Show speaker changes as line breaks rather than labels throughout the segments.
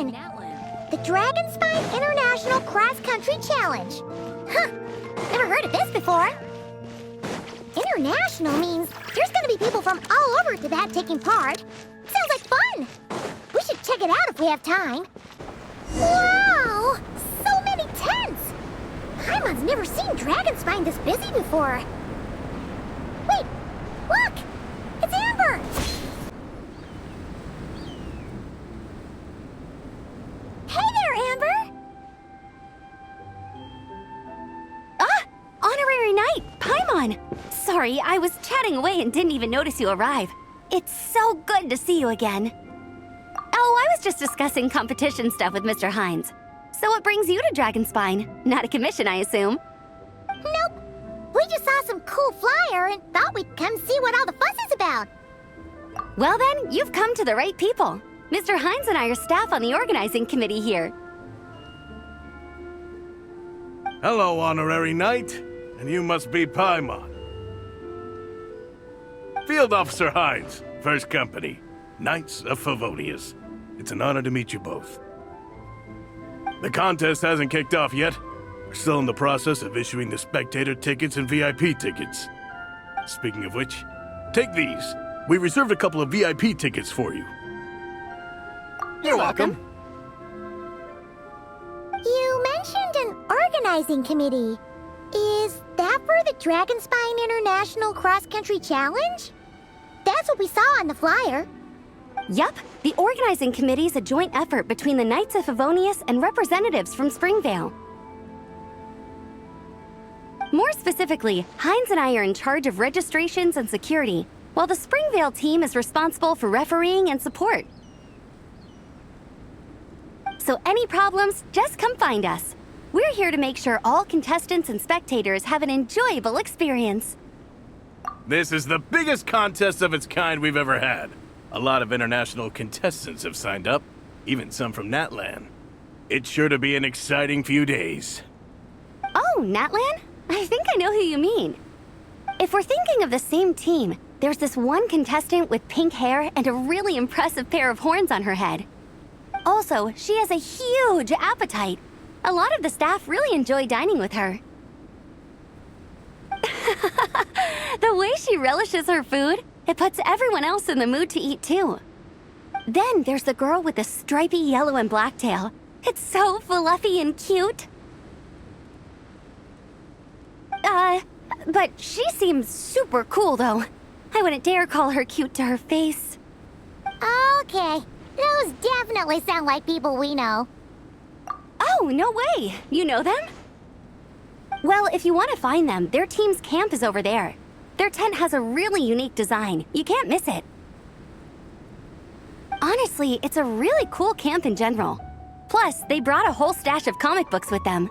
win? The Dragonspine International Cross Country Challenge. Huh, never heard of this before. International means there's gonna be people from all over Tibet taking part. Sounds like fun. We should check it out if we have time. Wow! So many tents! Paimon's never seen Dragonspine this busy before. Wait, look! It's Amber! Hey there, Amber!
Ah! Honorary Knight, Paimon! Sorry, I was chatting away and didn't even notice you arrive. It's so good to see you again. Oh, I was just discussing competition stuff with Mr. Hines. So what brings you to Dragonspine? Not a commission, I assume?
Nope. We just saw some cool flyer and thought we'd come see what all the fuss is about.
Well then, you've come to the right people. Mr. Hines and I are staff on the organizing committee here.
Hello, Honorary Knight. And you must be Paimon. Field Officer Hines, First Company, Knights of Favonius. It's an honor to meet you both. The contest hasn't kicked off yet. We're still in the process of issuing the spectator tickets and VIP tickets. Speaking of which, take these. We reserved a couple of VIP tickets for you.
You're welcome.
You mentioned an organizing committee. Is that for the Dragonspine International Cross Country Challenge? That's what we saw on the flyer.
Yup, the organizing committee is a joint effort between the Knights of Favonius and representatives from Springvale. More specifically, Hines and I are in charge of registrations and security, while the Springvale team is responsible for refereeing and support. So any problems, just come find us. We're here to make sure all contestants and spectators have an enjoyable experience.
This is the biggest contest of its kind we've ever had. A lot of international contestants have signed up, even some from Natlan. It's sure to be an exciting few days.
Oh, Natlan? I think I know who you mean. If we're thinking of the same team, there's this one contestant with pink hair and a really impressive pair of horns on her head. Also, she has a huge appetite. A lot of the staff really enjoy dining with her. The way she relishes her food, it puts everyone else in the mood to eat too. Then there's the girl with the stripy yellow and black tail. It's so fluffy and cute. But she seems super cool though. I wouldn't dare call her cute to her face.
Okay, those definitely sound like people we know.
Oh, no way! You know them? Well, if you want to find them, their team's camp is over there. Their tent has a really unique design. You can't miss it. Honestly, it's a really cool camp in general. Plus, they brought a whole stash of comic books with them.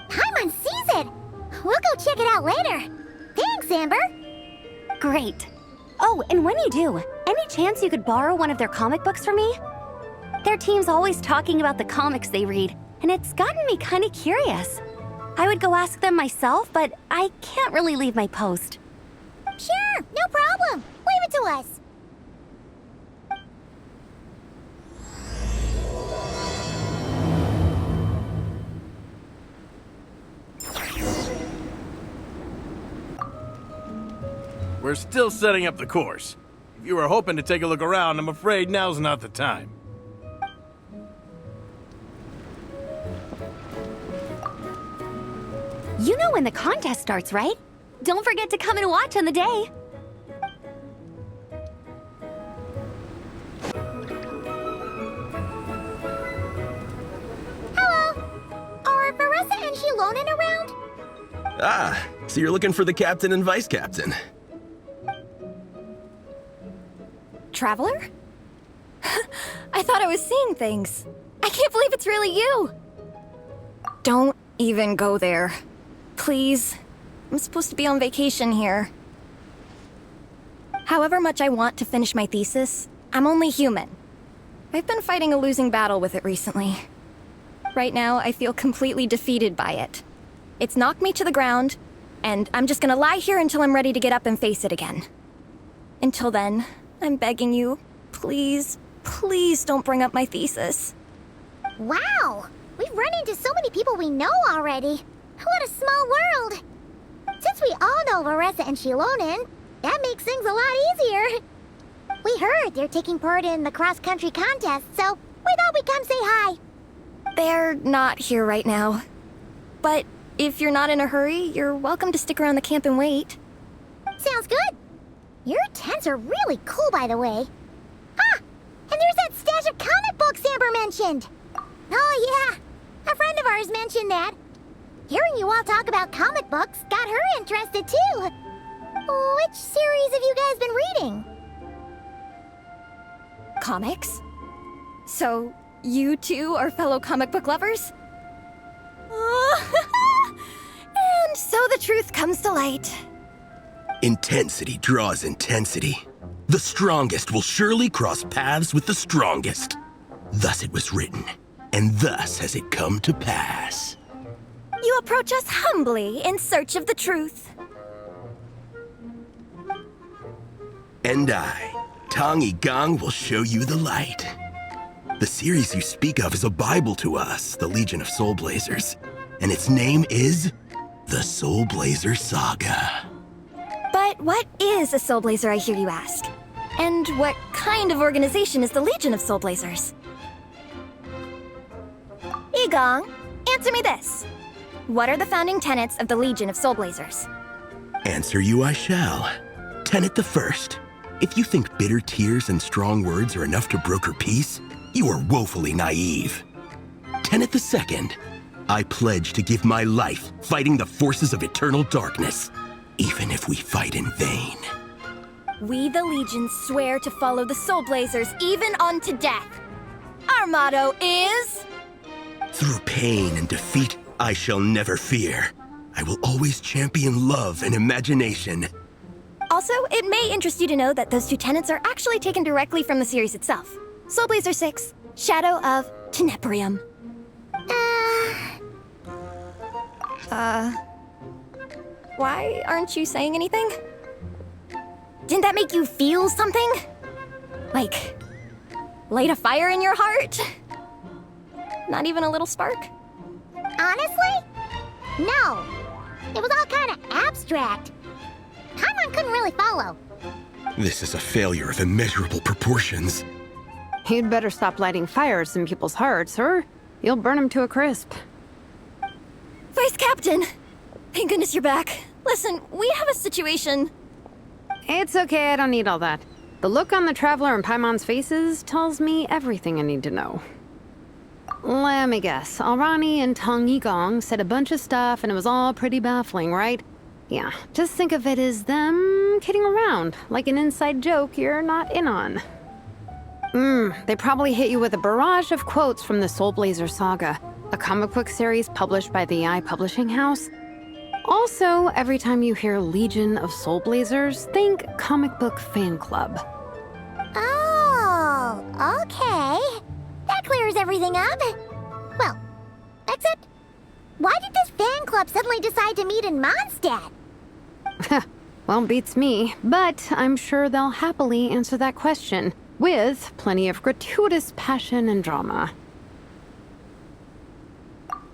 Paimon sees it! We'll go check it out later. Thanks, Amber.
Great. Oh, and when you do, any chance you could borrow one of their comic books for me? Their team's always talking about the comics they read, and it's gotten me kind of curious. I would go ask them myself, but I can't really leave my post.
Sure, no problem. Leave it to us.
We're still setting up the course. If you were hoping to take a look around, I'm afraid now's not the time.
You know when the contest starts, right? Don't forget to come and watch on the day.
Hello. Are Marissa and Shilonen around?
Ah, so you're looking for the captain and vice captain.
Traveler? I thought I was seeing things. I can't believe it's really you. Don't even go there. Please. I'm supposed to be on vacation here. However much I want to finish my thesis, I'm only human. I've been fighting a losing battle with it recently. Right now, I feel completely defeated by it. It's knocked me to the ground, and I'm just gonna lie here until I'm ready to get up and face it again. Until then, I'm begging you, please, please don't bring up my thesis.
Wow! We've run into so many people we know already. What a small world! Since we all know Larissa and Shilonen, that makes things a lot easier. We heard they're taking part in the cross-country contest, so we thought we'd come say hi.
They're not here right now. But if you're not in a hurry, you're welcome to stick around the camp and wait.
Sounds good. Your tents are really cool, by the way. Ah! And there's that stash of comic books Amber mentioned. Oh, yeah. A friend of ours mentioned that. Hearing you all talk about comic books got her interested, too. Which series have you guys been reading?
Comics? So, you two are fellow comic book lovers? And so the truth comes to light.
Intensity draws intensity. The strongest will surely cross paths with the strongest. Thus it was written, and thus has it come to pass.
You approach us humbly in search of the truth.
And I, Tong Gang, will show you the light. The series you speak of is a Bible to us, the Legion of Soul Blazers, and its name is the Soul Blazer Saga.
But what is a Soul Blazer, I hear you ask? And what kind of organization is the Legion of Soul Blazers? Igong, answer me this. What are the founding tenets of the Legion of Soul Blazers?
Answer you I shall. Tenet the first. If you think bitter tears and strong words are enough to broker peace, you are woefully naive. Tenet the second. I pledge to give my life fighting the forces of eternal darkness, even if we fight in vain.
We, the Legion, swear to follow the Soul Blazers even unto death. Our motto is...
Through pain and defeat, I shall never fear. I will always champion love and imagination.
Also, it may interest you to know that those two tenets are actually taken directly from the series itself. Soul Blazer 6, Shadow of Tenebrium. Why aren't you saying anything? Didn't that make you feel something? Like, light a fire in your heart? Not even a little spark?
Honestly? No. It was all kind of abstract. Paimon couldn't really follow.
This is a failure of immeasurable proportions.
You'd better stop lighting fires in people's hearts, or you'll burn them to a crisp.
Vice Captain! Thank goodness you're back. Listen, we have a situation.
It's okay, I don't need all that. The look on the Traveler and Paimon's faces tells me everything I need to know. Let me guess. Alrani and Tong Yigong said a bunch of stuff and it was all pretty baffling, right? Yeah, just think of it as them kidding around, like an inside joke you're not in on. They probably hit you with a barrage of quotes from the Soul Blazer Saga, a comic book series published by the AI Publishing House. Also, every time you hear Legion of Soul Blazers, think comic book fan club.
Oh, okay. That clears everything up. Well, except, why did this fan club suddenly decide to meet in Mondstadt?
Well, beats me, but I'm sure they'll happily answer that question, with plenty of gratuitous passion and drama.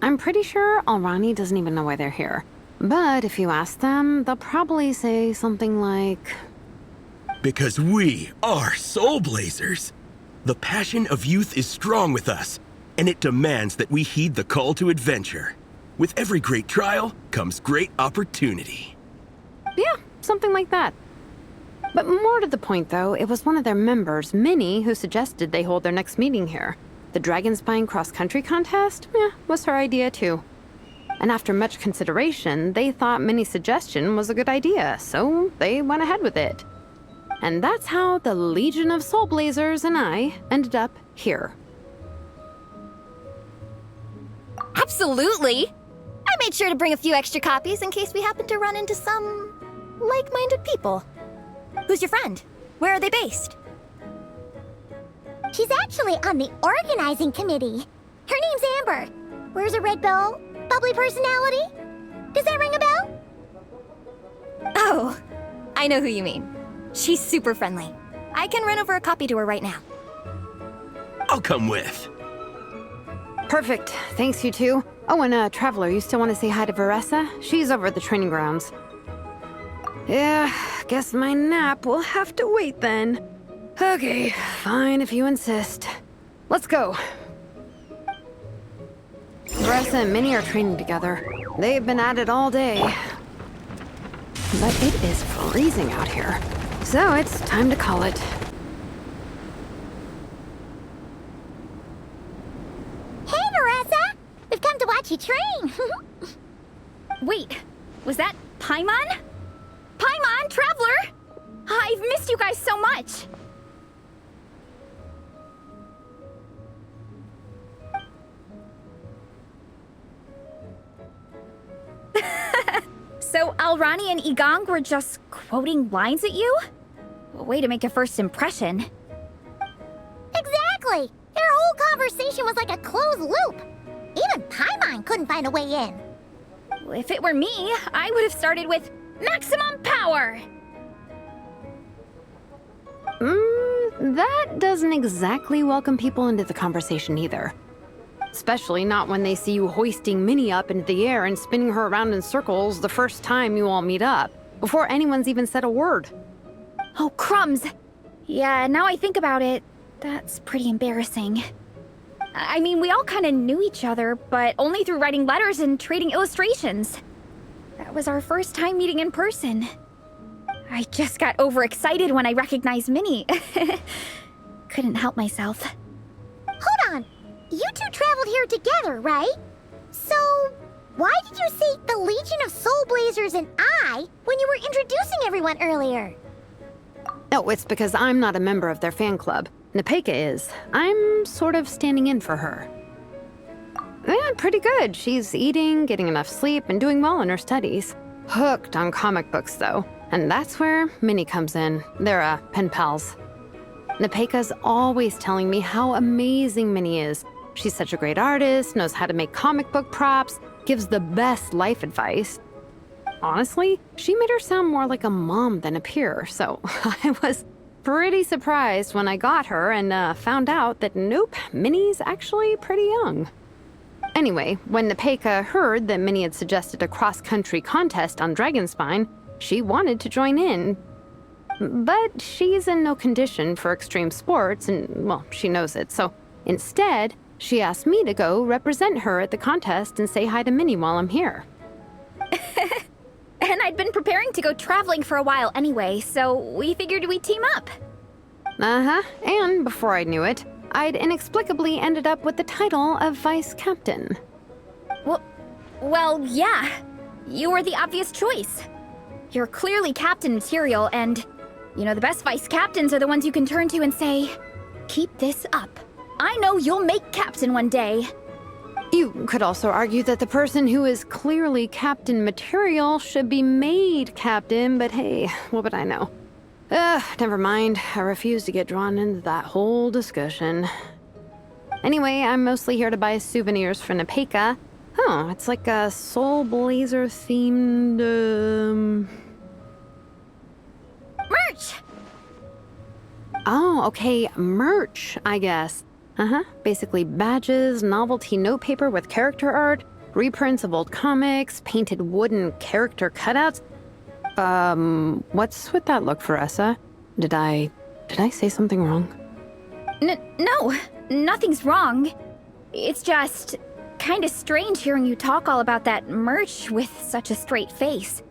I'm pretty sure Alrani doesn't even know why they're here. But if you ask them, they'll probably say something like...
Because we are Soul Blazers. The passion of youth is strong with us, and it demands that we heed the call to adventure. With every great trial comes great opportunity.
Yeah, something like that. But more to the point, though, it was one of their members, Minnie, who suggested they hold their next meeting here. The Dragon Spine cross-country contest? Was her idea, too. And after much consideration, they thought Minnie's suggestion was a good idea, so they went ahead with it. And that's how the Legion of Soul Blazers and I ended up here.
Absolutely! I made sure to bring a few extra copies in case we happen to run into some like-minded people. Who's your friend? Where are they based?
She's actually on the organizing committee. Her name's Amber. Wears a red bow, bubbly personality. Does that ring a bell?
Oh, I know who you mean. She's super friendly. I can run over a copy to her right now.
I'll come with.
Perfect. Thanks, you two. Oh, and Traveler, you still want to say hi to Veressa? She's over at the training grounds. Yeah, guess my nap will have to wait then. Okay, fine if you insist. Let's go. Veressa and Minnie are training together. They've been at it all day. But it is freezing out here. So it's time to call it.
Hey, Marissa! We've come to watch you train.
Wait, was that Paimon? Paimon, Traveler! I've missed you guys so much! So Alrani and Igong were just quoting lines at you? Way to make a first impression.
Exactly! Their whole conversation was like a closed loop. Even Paimon couldn't find a way in.
If it were me, I would have started with maximum power!
That doesn't exactly welcome people into the conversation either. Especially not when they see you hoisting Minnie up into the air and spinning her around in circles the first time you all meet up, before anyone's even said a word.
Oh, crumbs! Yeah, now I think about it, that's pretty embarrassing. I mean, we all kind of knew each other, but only through writing letters and trading illustrations. That was our first time meeting in person. I just got overexcited when I recognized Minnie. Couldn't help myself.
Hold on. You two traveled here together, right? So, why did you say the Legion of Soul Blazers and I when you were introducing everyone earlier?
Oh, it's because I'm not a member of their fan club. Nepeka is. I'm sort of standing in for her. Yeah, pretty good. She's eating, getting enough sleep, and doing well in her studies. Hooked on comic books, though. And that's where Minnie comes in. They're, pen pals. Nepeka's always telling me how amazing Minnie is. She's such a great artist, knows how to make comic book props, gives the best life advice. Honestly, she made her sound more like a mom than a peer, so I was pretty surprised when I got her and found out that nope, Minnie's actually pretty young. Anyway, when Nepeka heard that Minnie had suggested a cross-country contest on Dragonspine, she wanted to join in. But she's in no condition for extreme sports, and, well, she knows it, so instead, she asked me to go represent her at the contest and say hi to Minnie while I'm here.
And I'd been preparing to go traveling for a while anyway, so we figured we'd team up.
And before I knew it, I'd inexplicably ended up with the title of Vice Captain.
Well, yeah. You were the obvious choice. You're clearly captain material, and, you know, the best vice captains are the ones you can turn to and say, keep this up. I know you'll make captain one day.
You could also argue that the person who is clearly captain material should be made captain, but hey, what would I know? Never mind. I refuse to get drawn into that whole discussion. Anyway, I'm mostly here to buy souvenirs for Nepeka. Oh, it's like a Soul Blazer themed,
Merch!
Oh, okay, merch, I guess. Basically badges, novelty notepaper with character art, reprints of old comics, painted wooden character cutouts. What's with that look, Veressa? Did I say something wrong?
No, nothing's wrong. It's just kind of strange hearing you talk all about that merch with such a straight face.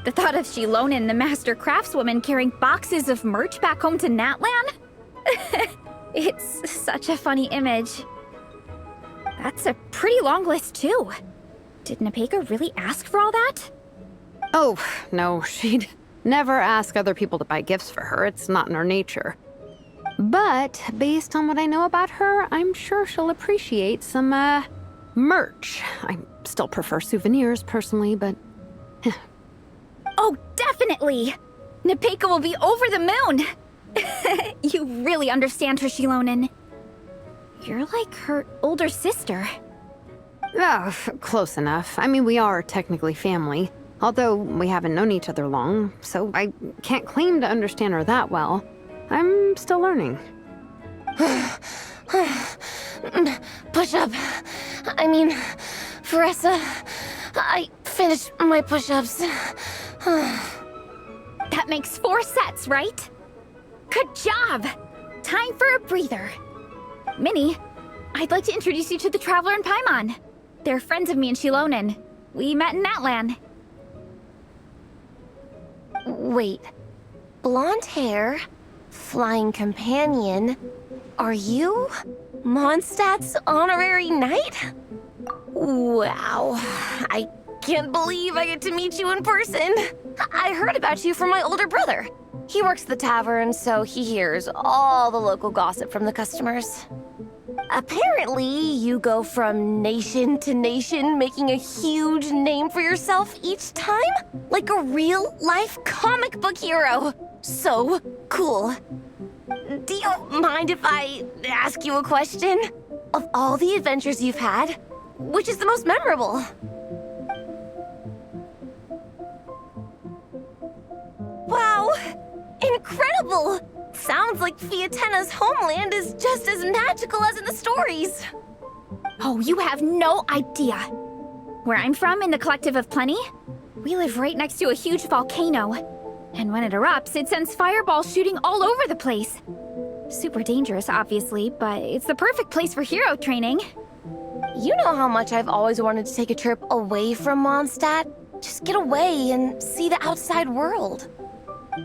The thought of Shilonin, the master craftswoman, carrying boxes of merch back home to Natlan? It's such a funny image. That's a pretty long list, too. Did Nepeka really ask for all that?
Oh, no, she'd never ask other people to buy gifts for her. It's not in her nature. But based on what I know about her, I'm sure she'll appreciate some, merch. I still prefer souvenirs, personally, but...
Oh, definitely! Nepeka will be over the moon! You really understand her, Shilonin. You're like her older sister.
Oh, close enough. I mean, we are technically family. Although we haven't known each other long, so I can't claim to understand her that well. I'm still learning.
push-up. I mean, Veressa, I finished my push-ups.
That makes 4 sets, right? Good job! Time for a breather. Minnie, I'd like to introduce you to the Traveler and Paimon. They're friends of me and Shilonen. We met in Natlan.
Wait. Blonde hair, flying companion. Are you Mondstadt's honorary knight? Wow. I can't believe I get to meet you in person. I heard about you from my older brother. He works at the tavern, so he hears all the local gossip from the customers. Apparently, you go from nation to nation, making a huge name for yourself each time? Like a real-life comic book hero. So cool. Do you mind if I ask you a question? Of all the adventures you've had, which is the most memorable? Wow! Incredible! Sounds like Fiatenna's homeland is just as magical as in the stories.
Oh, you have no idea. Where I'm from, in the Collective of Plenty, we live right next to a huge volcano. And when it erupts, it sends fireballs shooting all over the place. Super dangerous, obviously, but it's the perfect place for hero training.
You know how much I've always wanted to take a trip away from Mondstadt? Just get away and see the outside world.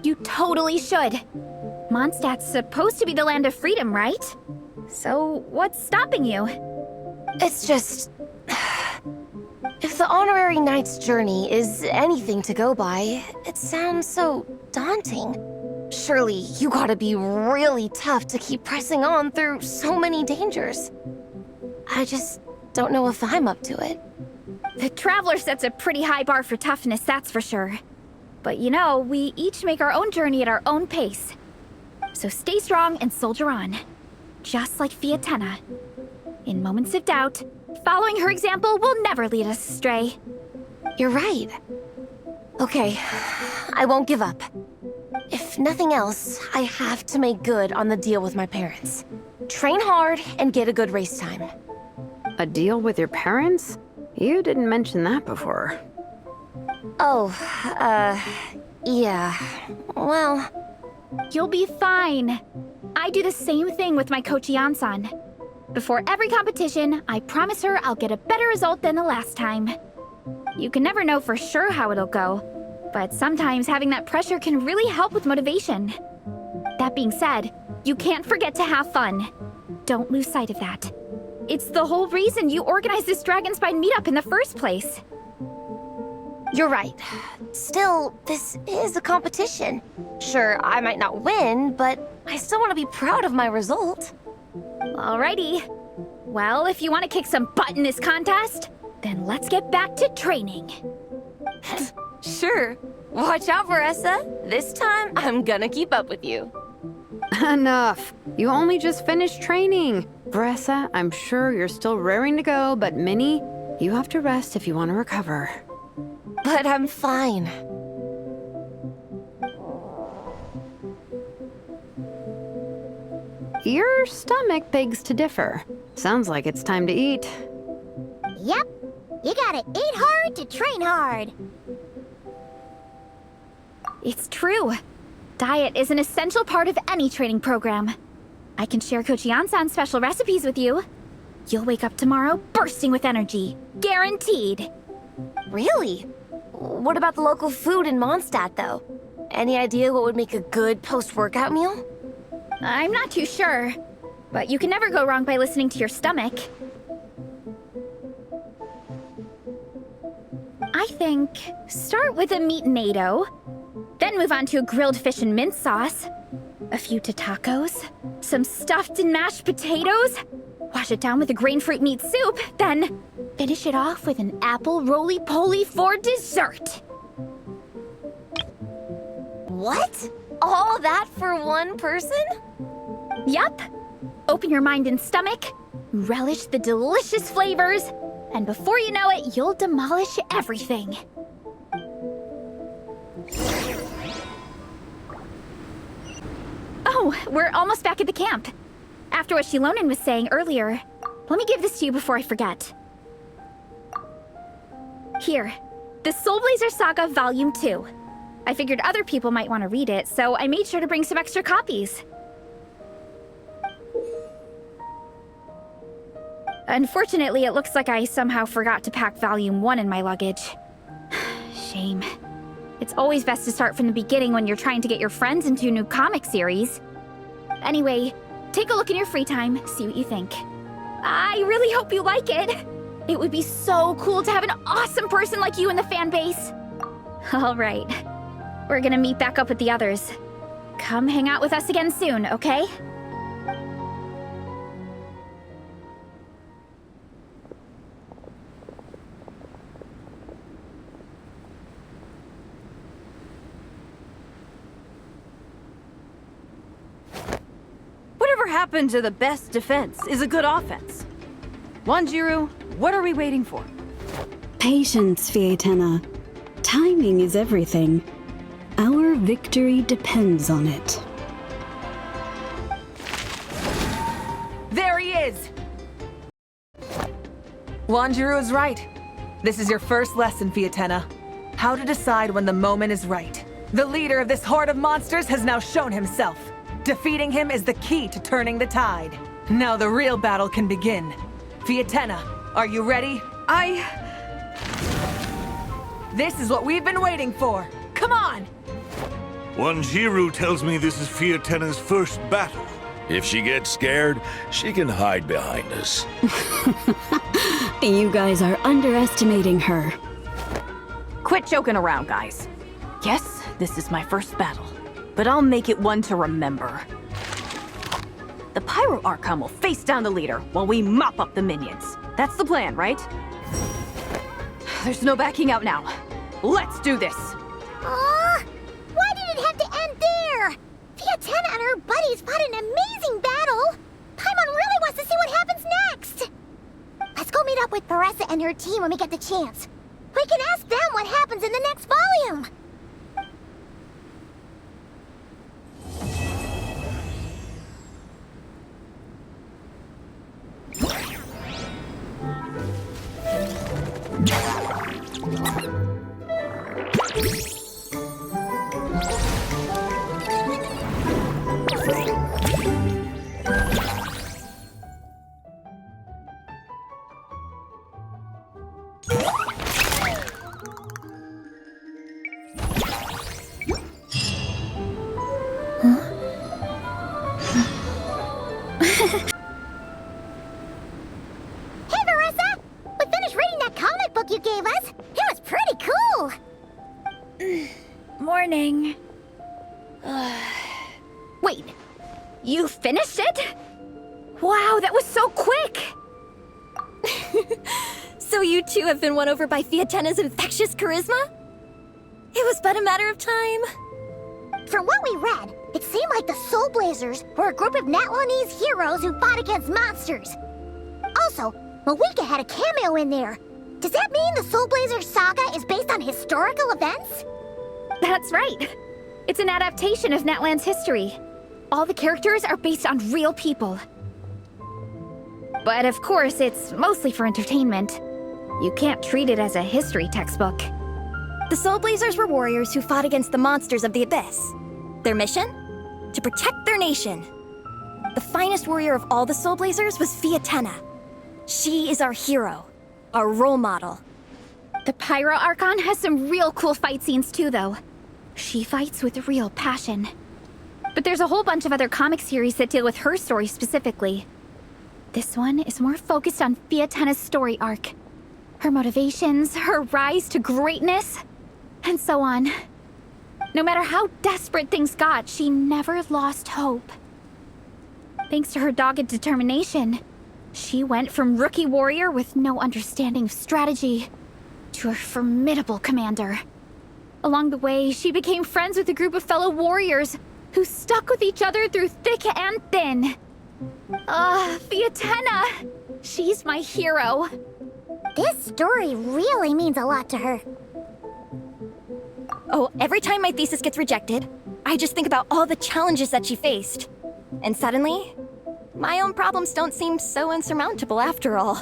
You totally should. Mondstadt's supposed to be the land of freedom, right? So, what's stopping you?
It's just... If the honorary knight's journey is anything to go by, it sounds so daunting. Surely you gotta be really tough to keep pressing on through so many dangers. I just don't know if I'm up to it.
The Traveler sets a pretty high bar for toughness, that's for sure. But you know, we each make our own journey at our own pace. So stay strong and soldier on. Just like Fiatenna. In moments of doubt, following her example will never lead us astray.
You're right. Okay, I won't give up. If nothing else, I have to make good on the deal with my parents. Train hard and get a good race time.
A deal with your parents? You didn't mention that before.
Oh, yeah. Well...
You'll be fine. I do the same thing with my coach Yan-san. Before every competition, I promise her I'll get a better result than the last time. You can never know for sure how it'll go, but sometimes having that pressure can really help with motivation. That being said, you can't forget to have fun. Don't lose sight of that. It's the whole reason you organized this Dragonspine meetup in the first place.
You're right. Still, this is a competition. Sure, I might not win, but I still want to be proud of my result.
Alrighty. Well, if you want to kick some butt in this contest, then let's get back to training.
Sure. Watch out, Veressa. This time, I'm gonna keep up with you.
Enough. You only just finished training. Veressa, I'm sure you're still raring to go, but Minnie, you have to rest if you want to recover.
But I'm fine.
Your stomach begs to differ. Sounds like it's time to eat.
Yep. You gotta eat hard to train hard.
It's true. Diet is an essential part of any training program. I can share Coach Yan-san's special recipes with you. You'll wake up tomorrow bursting with energy. Guaranteed.
Really? What about the local food in Mondstadt, though? Any idea what would make a good post-workout meal?
I'm not too sure, but you can never go wrong by listening to your stomach. I think start with a meat-nado, then move on to a grilled fish and mint sauce, a few tacos, some stuffed and mashed potatoes, wash it down with a grain fruit meat soup, then finish it off with an apple roly-poly for dessert.
What? All that for one person?
Yup. Open your mind and stomach, relish the delicious flavors, and before you know it, you'll demolish everything. Oh, we're almost back at the camp. After what Shilonen was saying earlier, let me give this to you before I forget. Here, the Soul Blazer Saga Volume 2. I figured other people might want to read it, so I made sure to bring some extra copies. Unfortunately, it looks like I somehow forgot to pack Volume 1 in my luggage. Shame. It's always best to start from the beginning when you're trying to get your friends into a new comic series. Anyway, take a look in your free time, see what you think. I really hope you like it. It would be so cool to have an awesome person like you in the fan base. All right. We're gonna meet back up with the others. Come hang out with us again soon, okay?
Whatever happened to the best defense is a good offense. Wanjiru, what are we waiting for?
Patience, Fietena. Timing is everything. Our victory depends on it.
There he is! Wanjiru is right. This is your first lesson, Fietena. How to decide when the moment is right. The leader of this horde of monsters has now shown himself. Defeating him is the key to turning the tide. Now the real battle can begin. Fietena, are you ready? This is what we've been waiting for. Come on!
Wanjiru tells me this is Fietena's first battle.
If she gets scared, she can hide behind us.
You guys are underestimating her.
Quit joking around, guys. Yes, this is my first battle, but I'll make it one to remember. The Pyro Archon will face down the leader while we mop up the minions. That's the plan, right? There's no backing out now. Let's do this!
Aw! Why did it have to end there? Fietena and her buddies fought an amazing battle! Paimon really wants to see what happens next! Let's go meet up with Paressa and her team when we get the chance. We can ask them what happens in the next volume! Hey, Marissa! We finished reading that comic book you gave us. It was pretty cool.
Morning. Wait, you finished it? Wow, that was so quick!
So you two have been won over by Fietena's infectious charisma? It was but a matter of time.
From what we read, it seemed like the Soul Blazers were a group of Natlanese heroes who fought against monsters. Also, Malika had a cameo in there. Does that mean the Soul Blazer saga is based on historical events?
That's right. It's an adaptation of Natlan's history. All the characters are based on real people. But of course, it's mostly for entertainment. You can't treat it as a history textbook.
The Soul Blazers were warriors who fought against the monsters of the Abyss. Their mission? To protect their nation. The finest warrior of all the Soul Blazers was Fietena. She is our hero, our role model.
The Pyro Archon has some real cool fight scenes too, though. She fights with real passion. But there's a whole bunch of other comic series that deal with her story specifically. This one is more focused on Fietena's story arc. Her motivations, her rise to greatness, and so on. No matter how desperate things got, she never lost hope. Thanks to her dogged determination, she went from rookie warrior with no understanding of strategy to a formidable commander. Along the way, she became friends with a group of fellow warriors who stuck with each other through thick and thin. Fietena! She's my hero.
This story really means a lot to her.
Oh, every time my thesis gets rejected, I just think about all the challenges that she faced. And suddenly, My own problems don't seem so insurmountable after all.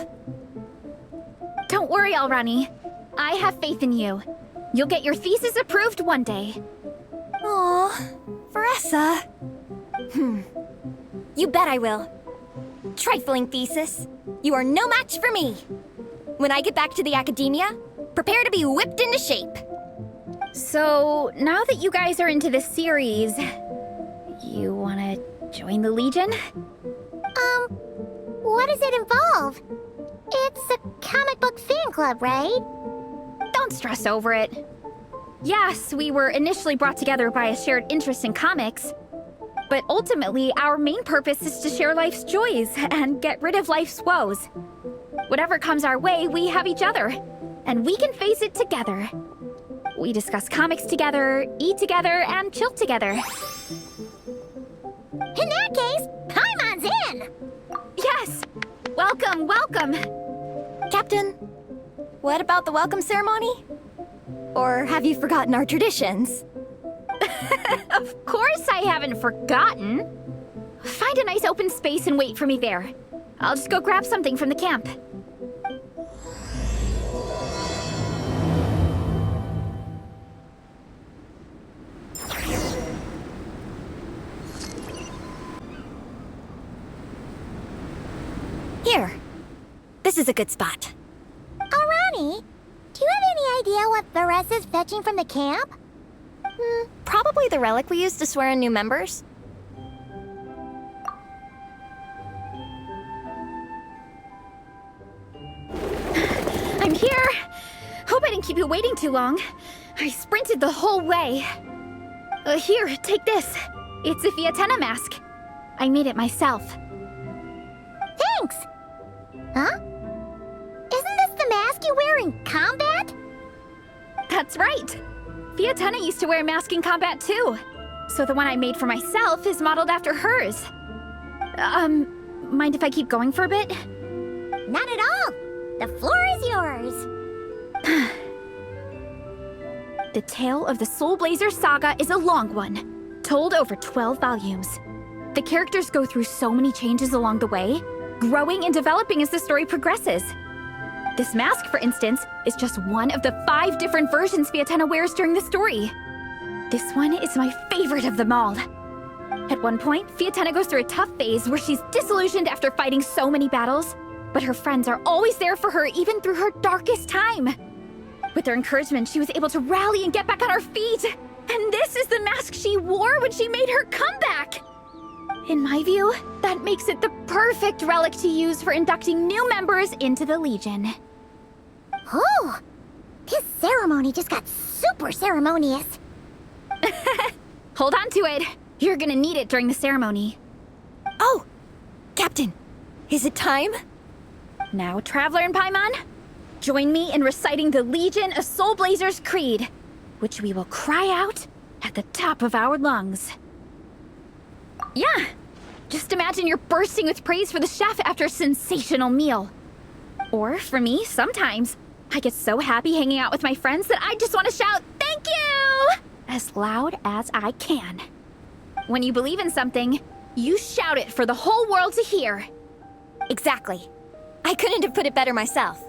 Don't worry, Alrani. I have faith in you. You'll get your thesis approved one day.
Aw, Veressa. You bet I will. Trifling thesis. You are no match for me. When I get back to the academia, prepare to be whipped into shape.
So, now that you guys are into this series, you wanna join the Legion?
What does it involve? It's a comic book fan club, right?
Don't stress over it. Yes, we were initially brought together by a shared interest in comics, but ultimately our main purpose is to share life's joys and get rid of life's woes. Whatever comes our way, we have each other, and we can face it together. We discuss comics together, eat together, and chill together.
In that case, Paimon's in!
Yes! Welcome, welcome!
Captain, what about the welcome ceremony? Or have you forgotten our traditions?
Of course I haven't forgotten. Find a nice open space and wait for me there. I'll just go grab something from the camp.
Here. This is a good spot.
Alrani, do you have any idea what Veressa's fetching from the camp?
Probably the relic we used to swear in new members.
I'm here! Hope I didn't keep you waiting too long. I sprinted the whole way. Here, take this. It's a Fiatenna mask. I made it myself.
Thanks! Huh? Isn't this the mask you wear in combat?
That's right! Fiatenna used to wear a mask in combat too. So the one I made for myself is modeled after hers. Mind if I keep going for a bit?
Not at all! The floor is yours!
The tale of the Soul Blazer saga is a long one, told over 12 volumes. The characters go through so many changes along the way, growing and developing as the story progresses. This mask, for instance, is just one of the 5 different versions Fiatenna wears during the story. This one is my favorite of them all. At one point, Fiatenna goes through a tough phase where she's disillusioned after fighting so many battles, but her friends are always there for her even through her darkest time. With their encouragement, she was able to rally and get back on her feet. And this is the mask she wore when she made her comeback. In my view, that makes it the perfect relic to use for inducting new members into the Legion.
Oh! This ceremony just got super ceremonious.
Hold on to it. You're gonna need it during the ceremony.
Oh! Captain, is it time?
Now, Traveler and Paimon, join me in reciting the Legion of Soul Blazers Creed, which we will cry out at the top of our lungs. Yeah, just imagine you're bursting with praise for the chef after a sensational meal. Or, for me, sometimes, I get so happy hanging out with my friends that I just want to shout, "Thank you!" as loud as I can. When you believe in something, you shout it for the whole world to hear.
Exactly. I couldn't have put it better myself.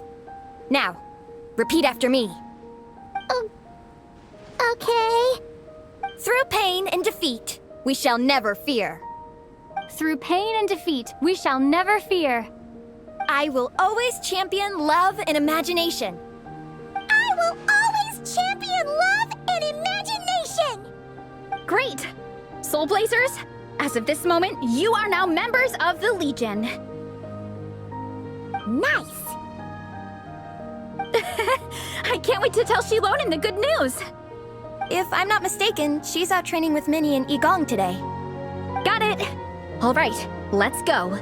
Now, repeat after me.
Okay.
Through pain and defeat, we shall never fear.
Through pain and defeat, we shall never fear.
I will always champion love and imagination.
I will always champion love and imagination!
Great! Soul Blazers, as of this moment, you are now members of the Legion.
Nice!
I can't wait to tell Shilonen the good news.
If I'm not mistaken, she's out training with Minnie and Igong today.
Got it. All right, let's go.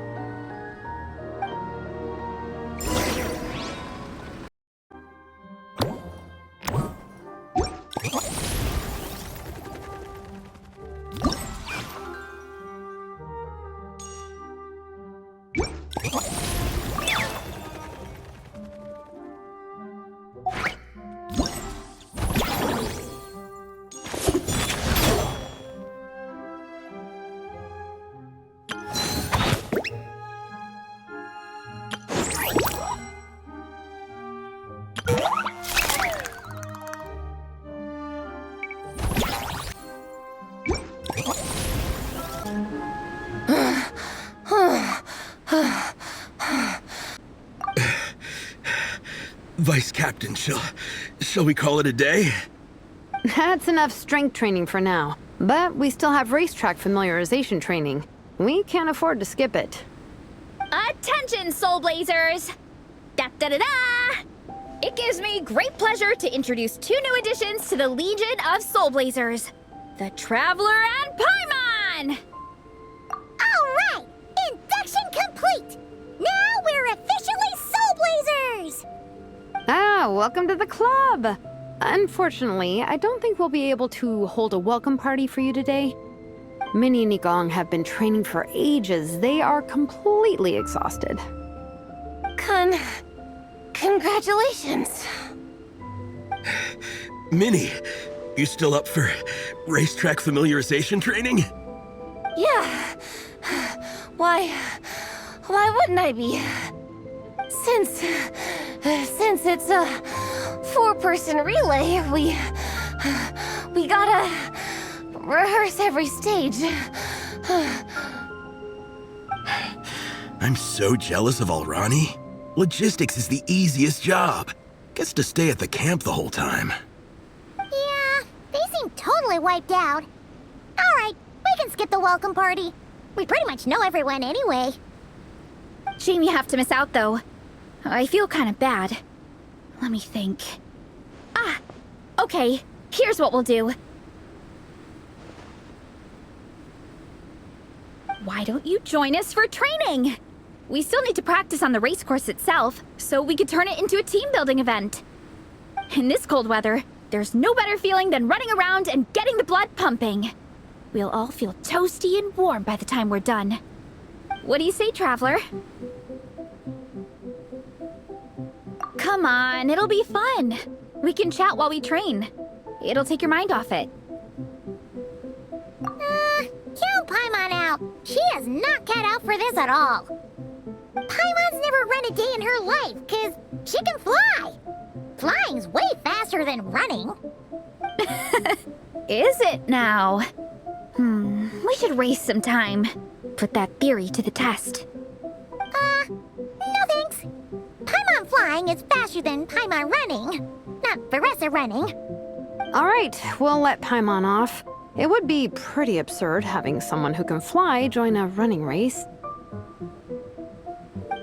Vice Captain, shall we call it a day?
That's enough strength training for now. But we still have racetrack familiarization training. We can't afford to skip it.
Attention, Soul Blazers! Da-da-da-da! It gives me great pleasure to introduce 2 new additions to the Legion of Soul Blazers. The Traveler and Paimon!
All right! Induction complete! Now we're officially Soul Blazers!
Ah, welcome to the club! Unfortunately, I don't think we'll be able to hold a welcome party for you today. Minnie and Igong have been training for ages. They are completely exhausted.
Congratulations.
Minnie, you still up for racetrack familiarization training?
Yeah. Why wouldn't I be? Since it's a 4-person relay, we gotta rehearse every stage.
I'm so jealous of Alrani. Logistics is the easiest job. Gets to stay at the camp the whole time.
Yeah, they seem totally wiped out. All right, we can skip the welcome party. We pretty much know everyone anyway.
Shame you have to miss out, though. I feel kind of bad. Let me think. Okay, here's what we'll do. Why don't you join us for training? We still need to practice on the race course itself, so we could turn it into a team-building event. In this cold weather, there's no better feeling than running around and getting the blood pumping. We'll all feel toasty and warm by the time we're done. What do you say, Traveler? Come on, it'll be fun. We can chat while we train. It'll take your mind off it.
Count Paimon out. She is not cut out for this at all. Paimon's never run a day in her life, 'cause she can fly. Flying's way faster than running.
Is it now? We should race sometime. Put that theory to the test.
No thanks. Paimon flying is faster than Paimon running. Not Veressa running.
All right, we'll let Paimon off. It would be pretty absurd having someone who can fly join a running race.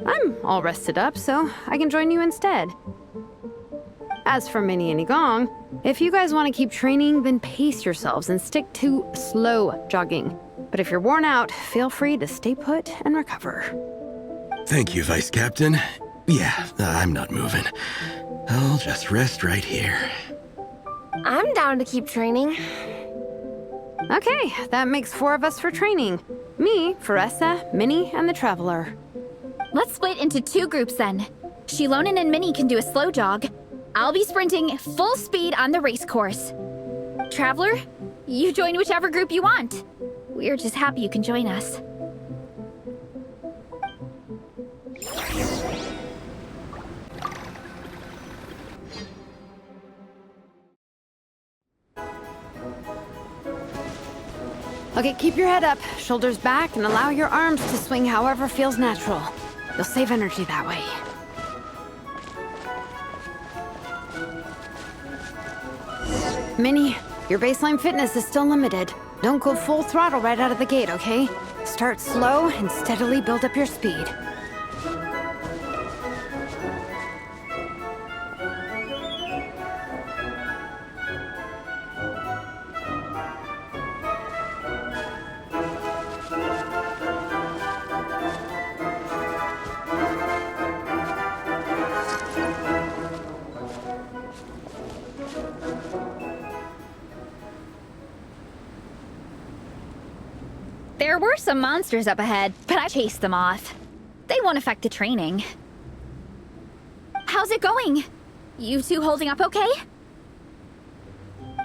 I'm all rested up, so I can join you instead. As for Minnie and Igong, if you guys want to keep training, then pace yourselves and stick to slow jogging. But if you're worn out, feel free to stay put and recover.
Thank you, Vice Captain. Yeah, I'm not moving. I'll just rest right here.
I'm down to keep training.
Okay, that makes 4 of us for training. Me, Veressa, Minnie, and the Traveler.
Let's split into 2 groups then. Shilonen and Minnie can do a slow jog. I'll be sprinting full speed on the race course. Traveler, you join whichever group you want. We're just happy you can join us.
Okay, keep your head up, shoulders back, and allow your arms to swing however feels natural. You'll save energy that way. Minnie, your baseline fitness is still limited. Don't go full throttle right out of the gate, okay? Start slow and steadily build up your speed.
There were some monsters up ahead, but I chased them off. They won't affect the training. How's it going? You 2 holding up okay?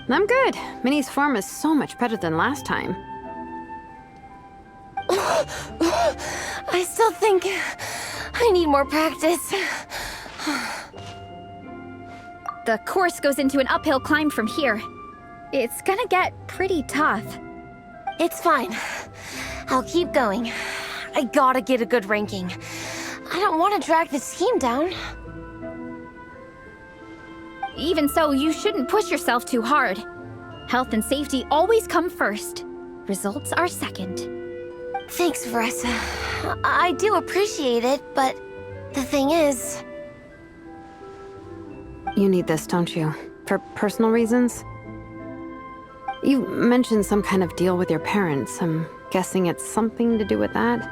I'm good. Minnie's form is so much better than last time.
I still think I need more practice.
The course goes into an uphill climb from here. It's gonna get pretty tough.
It's fine. I'll keep going. I gotta get a good ranking. I don't want to drag this team down.
Even so, you shouldn't push yourself too hard. Health and safety always come first. Results are second.
Thanks, Veressa. I do appreciate it, but the thing is...
You need this, don't you? For personal reasons? You mentioned some kind of deal with your parents. I'm guessing it's something to do with that?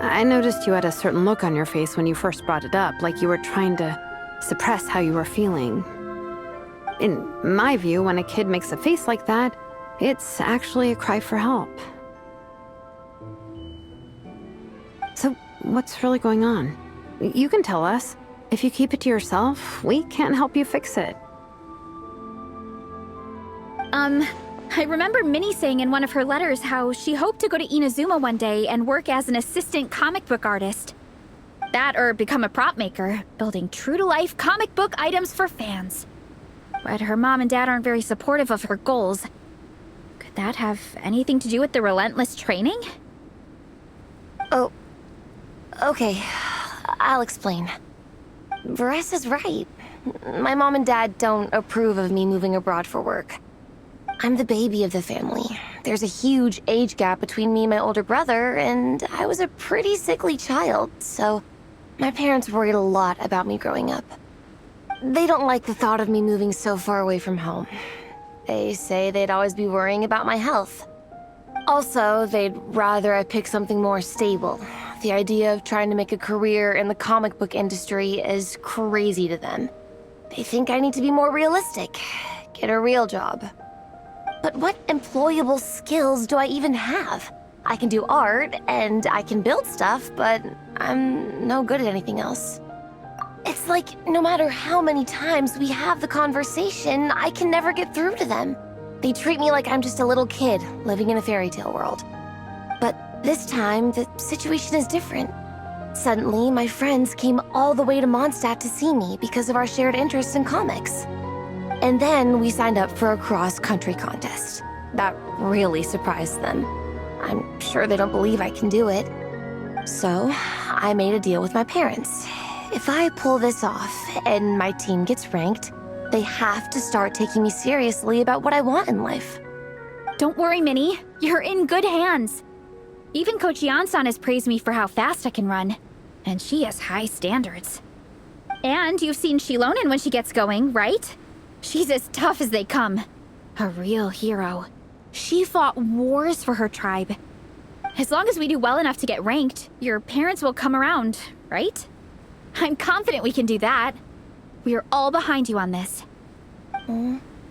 I noticed you had a certain look on your face when you first brought it up, like you were trying to suppress how you were feeling. In my view, when a kid makes a face like that, it's actually a cry for help. So, what's really going on? You can tell us. If you keep it to yourself, we can't help you fix it.
I remember Minnie saying in one of her letters how she hoped to go to Inazuma one day and work as an assistant comic book artist. That or become a prop maker, building true-to-life comic book items for fans. But her mom and dad aren't very supportive of her goals. Could that have anything to do with the relentless training?
Oh, okay. I'll explain. Veressa's right. My mom and dad don't approve of me moving abroad for work. I'm the baby of the family. There's a huge age gap between me and my older brother, and I was a pretty sickly child, so my parents worried a lot about me growing up. They don't like the thought of me moving so far away from home. They say they'd always be worrying about my health. Also, they'd rather I pick something more stable. The idea of trying to make a career in the comic book industry is crazy to them. They think I need to be more realistic, get a real job. But what employable skills do I even have? I can do art, and I can build stuff, but I'm no good at anything else. It's like, no matter how many times we have the conversation, I can never get through to them. They treat me like I'm just a little kid living in a fairy tale world. But this time, the situation is different. Suddenly, my friends came all the way to Mondstadt to see me because of our shared interest in comics. And then we signed up for a cross-country contest. That really surprised them. I'm sure they don't believe I can do it. So, I made a deal with my parents. If I pull this off and my team gets ranked, they have to start taking me seriously about what I want in life.
Don't worry, Minnie. You're in good hands. Even Coach Yan-san has praised me for how fast I can run. And she has high standards. And you've seen Shilonen when she gets going, right? She's as tough as they come. A real hero. She fought wars for her tribe. As long as we do well enough to get ranked, your parents will come around, right? I'm confident we can do that. We are all behind you on this.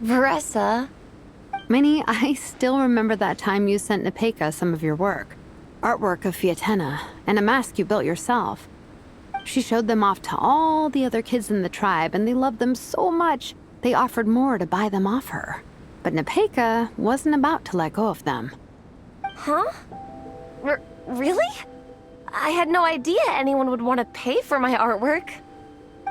Veressa?
Minnie, I still remember that time you sent Nepeka some of your work. Artwork of Fiatena, and a mask you built yourself. She showed them off to all the other kids in the tribe, and they loved them so much, they offered more to buy them off her. But Nepeka wasn't about to let go of them.
Huh? Really? I had no idea anyone would want to pay for my artwork.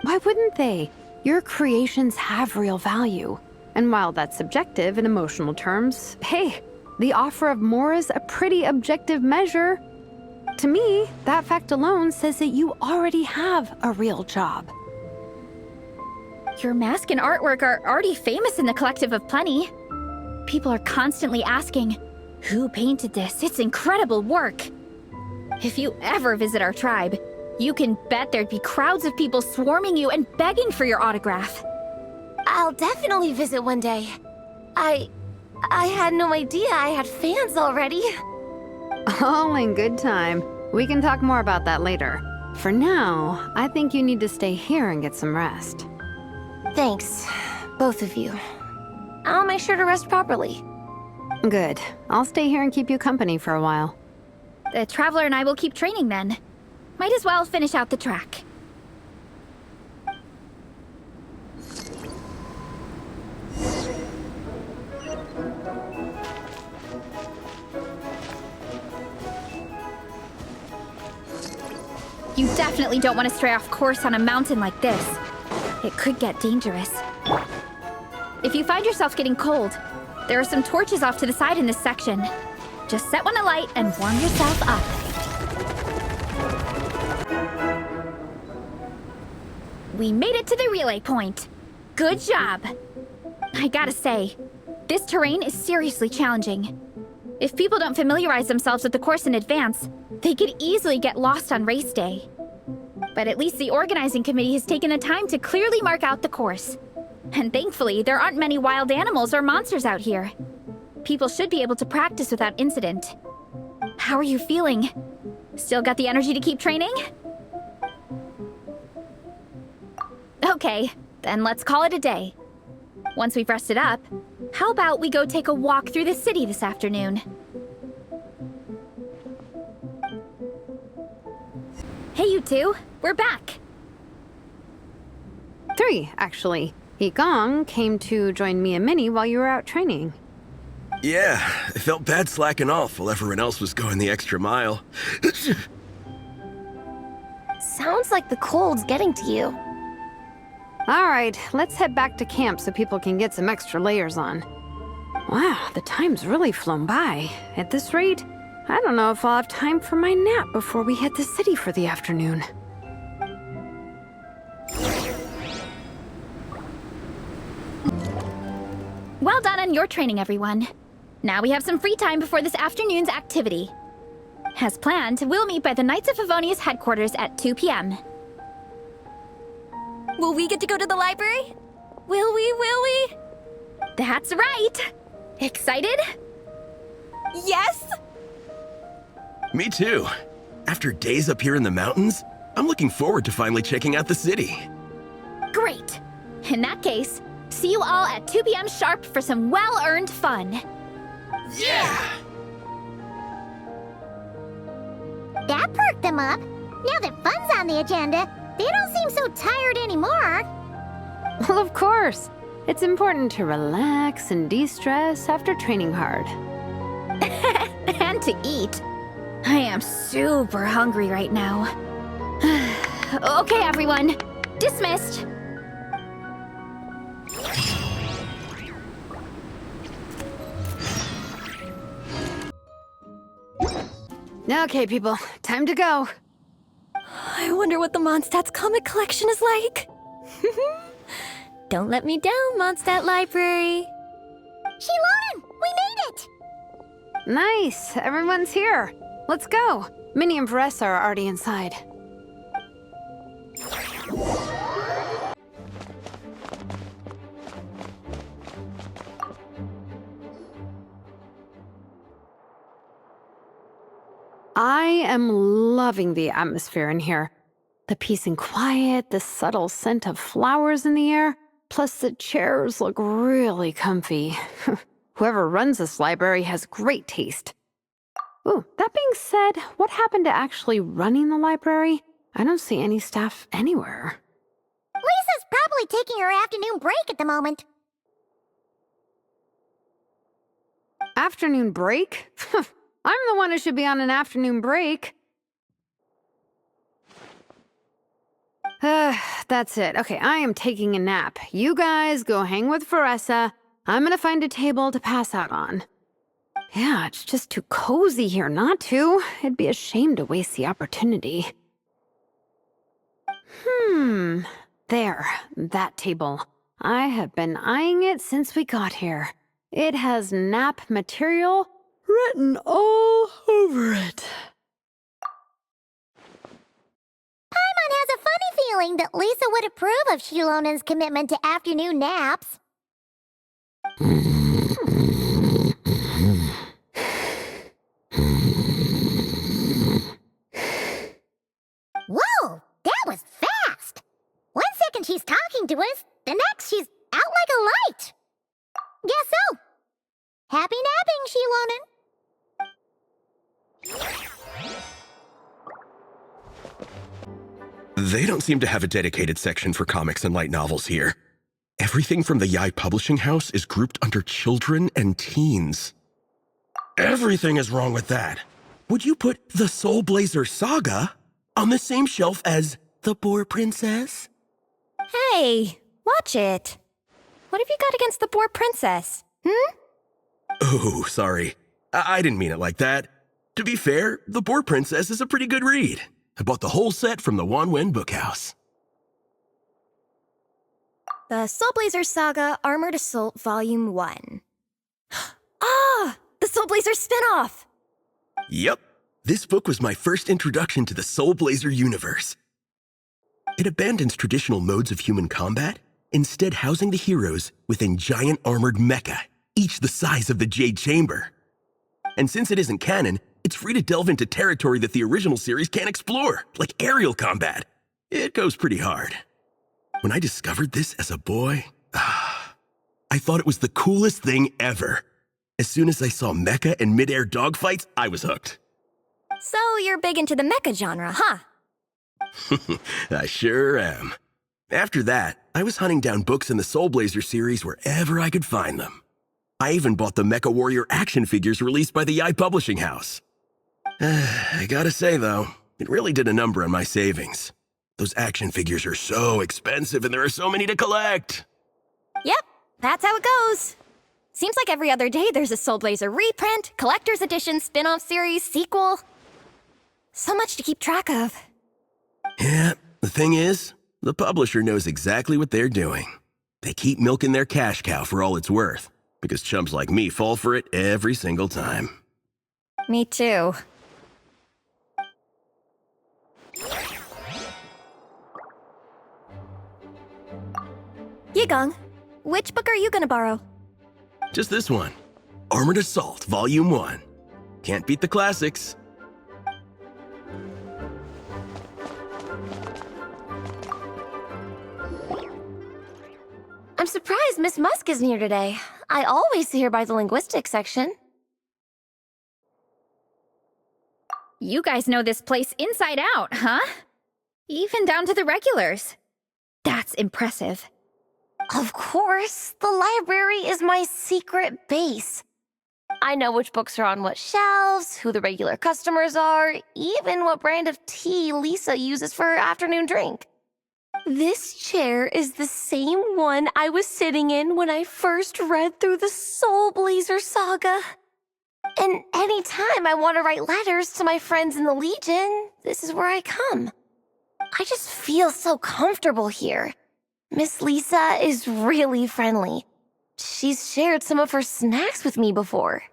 Why wouldn't they? Your creations have real value. And while that's subjective in emotional terms, hey, the offer of more is a pretty objective measure. To me, that fact alone says that you already have a real job.
Your mask and artwork are already famous in the Collective of Plenty. People are constantly asking, who painted this? It's incredible work. If you ever visit our tribe, you can bet there'd be crowds of people swarming you and begging for your autograph.
I'll definitely visit one day. I had no idea I had fans already.
All in good time. We can talk more about that later. For now, I think you need to stay here and get some rest.
Thanks, both of you. I'll make sure to rest properly.
Good. I'll stay here and keep you company for a while.
The Traveler and I will keep training then. Might as well finish out the track. You definitely don't want to stray off course on a mountain like this. It could get dangerous. If you find yourself getting cold, there are some torches off to the side in this section. Just set one alight and warm yourself up. We made it to the relay point. Good job. I gotta say, this terrain is seriously challenging. If people don't familiarize themselves with the course in advance, they could easily get lost on race day. But at least the organizing committee has taken the time to clearly mark out the course. And thankfully, there aren't many wild animals or monsters out here. People should be able to practice without incident. How are you feeling? Still got the energy to keep training? Okay, then let's call it a day. Once we've rested up, how about we go take a walk through the city this afternoon? Hey, you two, we're back.
3, actually. Yigong came to join me and Minnie while you were out training.
Yeah, I felt bad slacking off while everyone else was going the extra mile.
Sounds like the cold's getting to you.
All right, let's head back to camp so people can get some extra layers on. Wow, the time's really flown by. At this rate, I don't know if I'll have time for my nap before we hit the city for the afternoon.
Well done on your training, everyone. Now we have some free time before this afternoon's activity. As planned, we'll meet by the Knights of Favonia's headquarters at 2 p.m.
Will we get to go to the library? Will we?
That's right! Excited?
Yes!
Me too. After days up here in the mountains, I'm looking forward to finally checking out the city.
Great! In that case, see you all at 2 p.m. sharp for some well-earned fun.
Yeah!
That perked them up. Now that fun's on the agenda, they don't seem so tired anymore.
Well, of course. It's important to relax and de-stress after training hard.
And to eat. I am super hungry right now. Okay, everyone. Dismissed.
Okay, people, time to go.
I wonder what the Mondstadt's comic collection is like. Don't let me down, Mondstadt Library.
Shilonen, we made it!
Nice, everyone's here. Let's go. Minnie and Vanessa are already inside. I am loving the atmosphere in here. The peace and quiet, the subtle scent of flowers in the air, plus the chairs look really comfy. Whoever runs this library has great taste. Ooh, that being said, what happened to actually running the library? I don't see any staff anywhere.
Lisa's probably taking her afternoon break at the moment.
Afternoon break? I'm the one who should be on an afternoon break. That's it. Okay, I am taking a nap. You guys go hang with Vanessa. I'm gonna find a table to pass out on. Yeah, it's just too cozy here not to. It'd be a shame to waste the opportunity. There, that table. I have been eyeing it since we got here. It has nap material written all over it.
Paimon has a funny feeling that Lisa would approve of Shilonen's commitment to afternoon naps. Whoa, that was fast! 1 second she's talking to us, the next she's out like a light. Guess so. Happy napping, Shilonen.
They don't seem to have a dedicated section for comics and light novels here. Everything from the Yai Publishing House is grouped under children and teens. Everything is wrong with that. Would you put the Soul Blazer Saga on the same shelf as The Boar Princess?
Hey, watch it. What have you got against the Boar Princess?
Oh, sorry. I didn't mean it like that. To be fair, The Boar Princess is a pretty good read. I bought the whole set from the Wanwen Bookhouse.
The Soul Blazer Saga Armored Assault Volume 1. Ah! The Soul Blazer spinoff!
Yep. This book was my first introduction to the Soul Blazer universe. It abandons traditional modes of human combat, instead housing the heroes within giant armored mecha, each the size of the Jade Chamber. And since it isn't canon, it's free to delve into territory that the original series can't explore, like aerial combat. It goes pretty hard. When I discovered this as a boy, I thought it was the coolest thing ever. As soon as I saw mecha and mid-air dogfights, I was hooked.
So you're big into the mecha genre, huh?
I sure am. After that, I was hunting down books in the Soul Blazer series wherever I could find them. I even bought the Mecha Warrior action figures released by the Yi Publishing House. I gotta say, though, it really did a number on my savings. Those action figures are so expensive and there are so many to collect.
Yep, that's how it goes. Seems like every other day there's a Soul Blazer reprint, collector's edition, spin-off series, sequel. So much to keep track of.
Yeah, the thing is, the publisher knows exactly what they're doing. They keep milking their cash cow for all it's worth, because chumps like me fall for it every single time.
Me too. Yigong, which book are you gonna borrow?
Just this one. Armored Assault, Volume 1. Can't beat the classics.
I'm surprised Miss Musk isn't here today. I always see her by the linguistics section.
You guys know this place inside out, huh? Even down to the regulars. That's impressive.
Of course, the library is my secret base. I know which books are on what shelves, who the regular customers are, even what brand of tea Lisa uses for her afternoon drink. This chair is the same one I was sitting in when I first read through the Soul Blazer saga. And anytime I want to write letters to my friends in the Legion, this is where I come. I just feel so comfortable here. Miss Lisa is really friendly. She's shared some of her snacks with me before.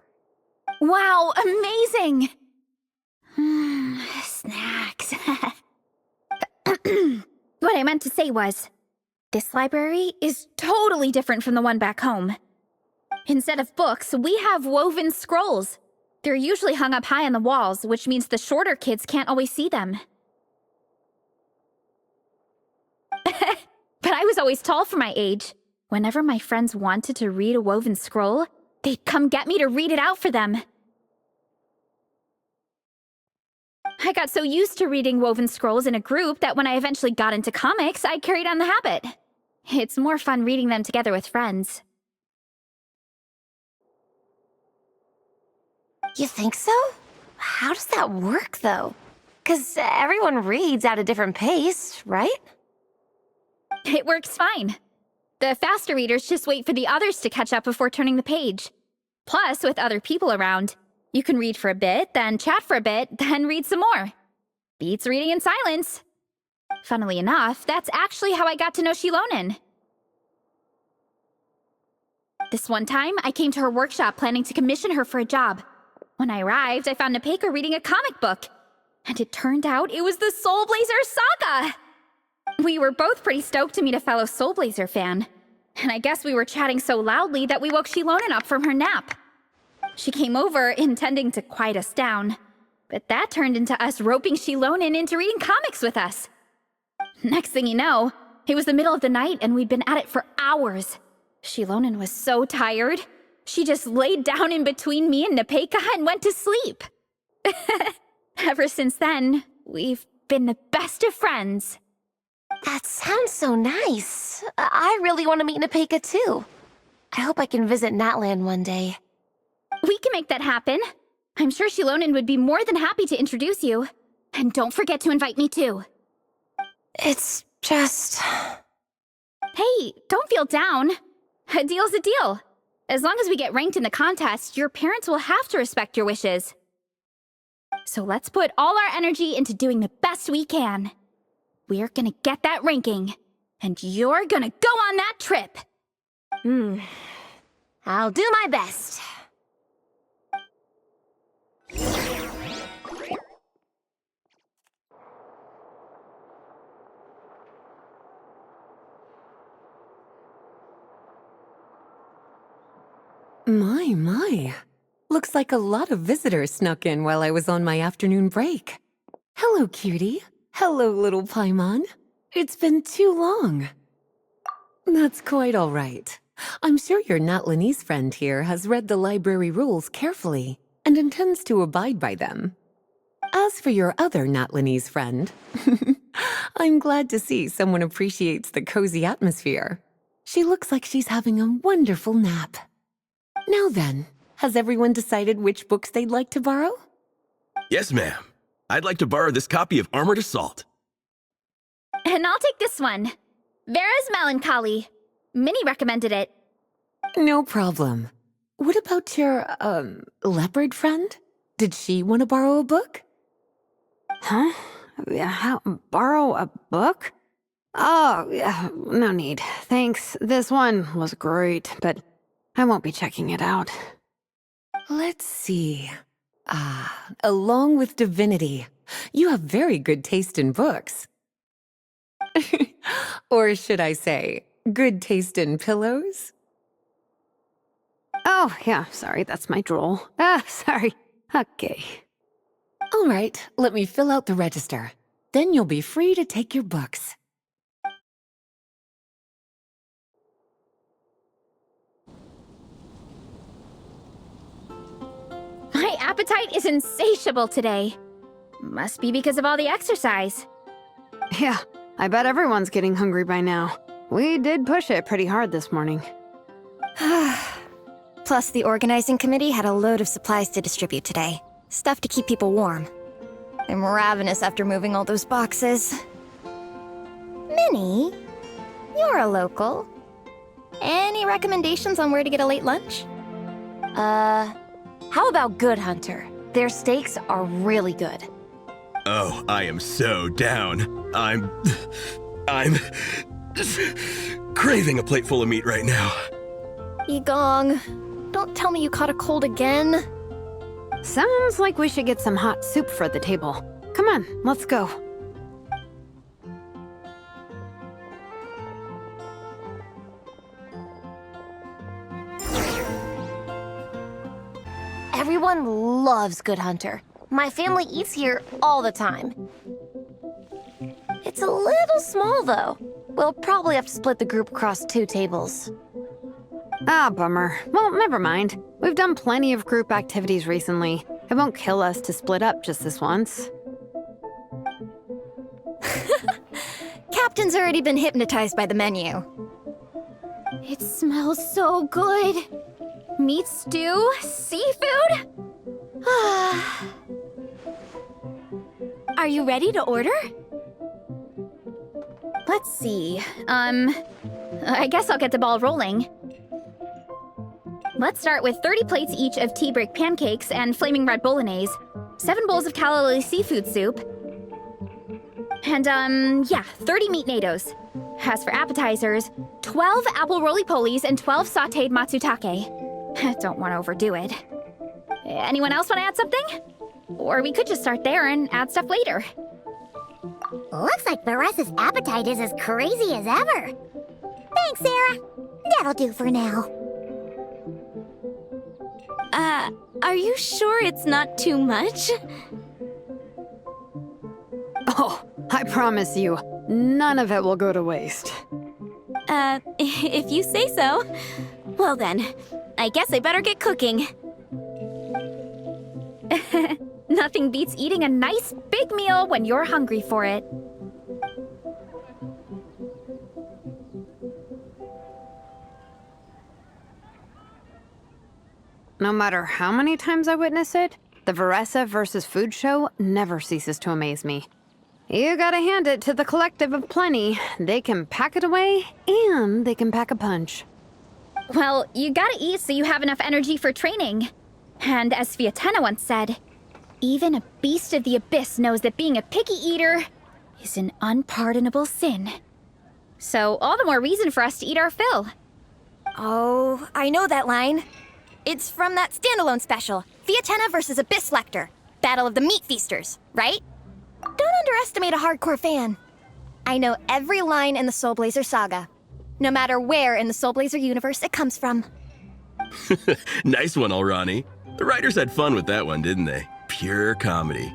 Wow, amazing! Snacks. What I meant to say was, this library is totally different from the one back home. Instead of books, we have woven scrolls. They're usually hung up high on the walls, which means the shorter kids can't always see them. But I was always tall for my age. Whenever my friends wanted to read a woven scroll, they'd come get me to read it out for them. I got so used to reading woven scrolls in a group that when I eventually got into comics, I carried on the habit. It's more fun reading them together with friends.
You think so? How does that work, though? 'Cause everyone reads at a different pace, right?
It works fine. The faster readers just wait for the others to catch up before turning the page. Plus, with other people around, you can read for a bit, then chat for a bit, then read some more. Beats reading in silence. Funnily enough, that's actually how I got to know Shilonen. This one time, I came to her workshop planning to commission her for a job. When I arrived, I found Nepeka reading a comic book. And it turned out it was the Soul Blazer saga! We were both pretty stoked to meet a fellow Soul Blazer fan. And I guess we were chatting so loudly that we woke Shilonen up from her nap. She came over, intending to quiet us down. But that turned into us roping Shilonen into reading comics with us. Next thing you know, it was the middle of the night and we'd been at it for hours. Shilonen was so tired. She just laid down in between me and Nepeka and went to sleep. Ever since then, we've been the best of friends.
That sounds so nice. I really want to meet Nepeka too. I hope I can visit Natland one day.
We can make that happen. I'm sure Shilonen would be more than happy to introduce you. And don't forget to invite me too.
It's just...
Hey, don't feel down. A deal's a deal. As long as we get ranked in the contest, your parents will have to respect your wishes. So let's put all our energy into doing the best we can. We're gonna get that ranking, and you're gonna go on that trip.
I'll do my best.
My. Looks like a lot of visitors snuck in while I was on my afternoon break. Hello, cutie. Hello, little Paimon. It's been too long. That's quite all right. I'm sure your Natlanese friend here has read the library rules carefully and intends to abide by them. As for your other Natlanese friend, I'm glad to see someone appreciates the cozy atmosphere. She looks like she's having a wonderful nap. Now then, has everyone decided which books they'd like to borrow?
Yes, ma'am. I'd like to borrow this copy of Armored Assault.
And I'll take this one. Vera's Melancholy. Minnie recommended it.
No problem. What about your, leopard friend? Did she want to borrow a book?
Huh? Borrow a book? Oh, yeah, no need. Thanks. This one was great, but I won't be checking it out.
Let's see. Along with Divinity, you have very good taste in books. Or should I say, good taste in pillows?
Oh, yeah, sorry, that's my drool. Sorry. Okay.
All right, let me fill out the register. Then you'll be free to take your books.
My appetite is insatiable today. Must be because of all the exercise.
Yeah, I bet everyone's getting hungry by now. We did push it pretty hard this morning.
Plus, the organizing committee had a load of supplies to distribute today. Stuff to keep people warm. I'm ravenous after moving all those boxes. Minnie, you're a local. Any recommendations on where to get a late lunch?
How about Good Hunter? Their steaks are really good.
Oh, I am so down. I'm craving a plate full of meat right now.
Yigong, don't tell me you caught a cold again.
Sounds like we should get some hot soup for the table. Come on, let's go.
Everyone loves Good Hunter. My family eats here all the time. It's a little small, though. We'll probably have to split the group across 2 tables.
Ah, bummer. Well, never mind. We've done plenty of group activities recently. It won't kill us to split up just this once.
Captain's already been hypnotized by the menu.
It smells so good. Meat stew? Seafood?
Are you ready to order?
Let's see. I guess I'll get the ball rolling. Let's start with 30 plates each of tea break pancakes and flaming red bolognese, 7 bowls of calla lily seafood soup, and, 30 meat nados. As for appetizers, 12 apple roly-polies and 12 sautéed matsutake. Don't want to overdo it. Anyone else want to add something? Or we could just start there and add stuff later.
Looks like Beresa's appetite is as crazy as ever. Thanks, Sarah. That'll do for now.
Are you sure it's not too much?
Oh, I promise you, none of it will go to waste.
If you say so. Well then, I guess I better get cooking.
Nothing beats eating a nice big meal when you're hungry for it.
No matter how many times I witness it, the Veresa versus food show never ceases to amaze me. You gotta hand it to the collective of plenty. They can pack it away, and they can pack a punch.
Well, you gotta eat so you have enough energy for training. And as Fiatena once said, even a beast of the abyss knows that being a picky eater is an unpardonable sin. So all the more reason for us to eat our fill.
Oh, I know that line. It's from that standalone special, Fiatena versus Abyss Lecter, Battle of the Meat Feasters, right? Don't underestimate a hardcore fan. I know every line in the Soul Blazer saga, no matter where in the Soul Blazer universe it comes from.
Nice one, Alrani. The writers had fun with that one, didn't they? Pure comedy.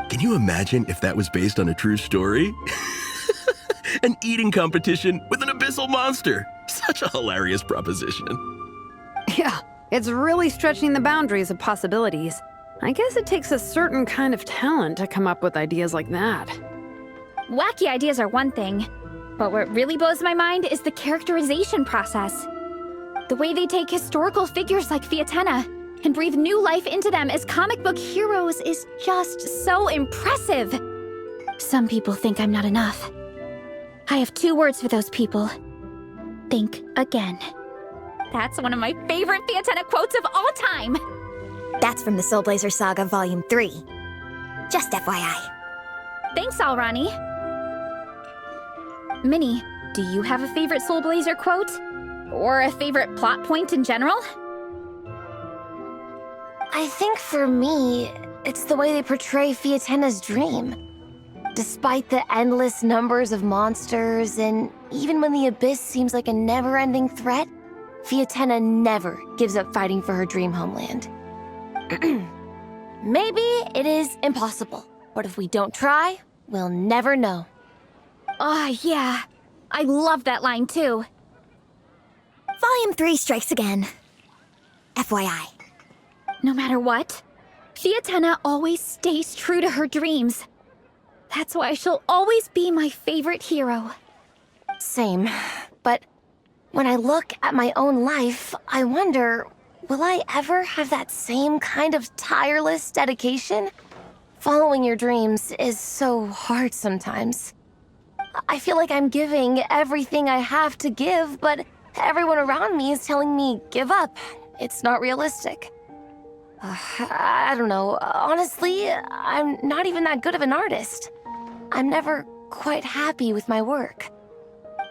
Can you imagine if that was based on a true story? An eating competition with an abyssal monster. Such a hilarious proposition.
Yeah, it's really stretching the boundaries of possibilities. I guess it takes a certain kind of talent to come up with ideas like that.
Wacky ideas are one thing, but what really blows my mind is the characterization process. The way they take historical figures like Fiatena and breathe new life into them as comic book heroes is just so impressive. Some people think I'm not enough. I have 2 words for those people. Think again. That's one of my favorite Fiatena quotes of all time.
That's from the Soul Blazer Saga Volume 3. Just FYI.
Thanks, Alrani. Minnie, do you have a favorite Soul Blazer quote? Or a favorite plot point in general?
I think for me, it's the way they portray Fiatena's dream. Despite the endless numbers of monsters, and even when the Abyss seems like a never-ending threat, Fiatena never gives up fighting for her dream homeland. Maybe it is impossible, but if we don't try, we'll never know.
Oh, yeah. I love that line, too.
Volume 3 strikes again. FYI.
No matter what, Fiatena always stays true to her dreams. That's why she'll always be my favorite hero.
Same, but when I look at my own life, I wonder, will I ever have that same kind of tireless dedication? Following your dreams is so hard sometimes. I feel like I'm giving everything I have to give, but everyone around me is telling me, give up. It's not realistic. I don't know. Honestly, I'm not even that good of an artist. I'm never quite happy with my work.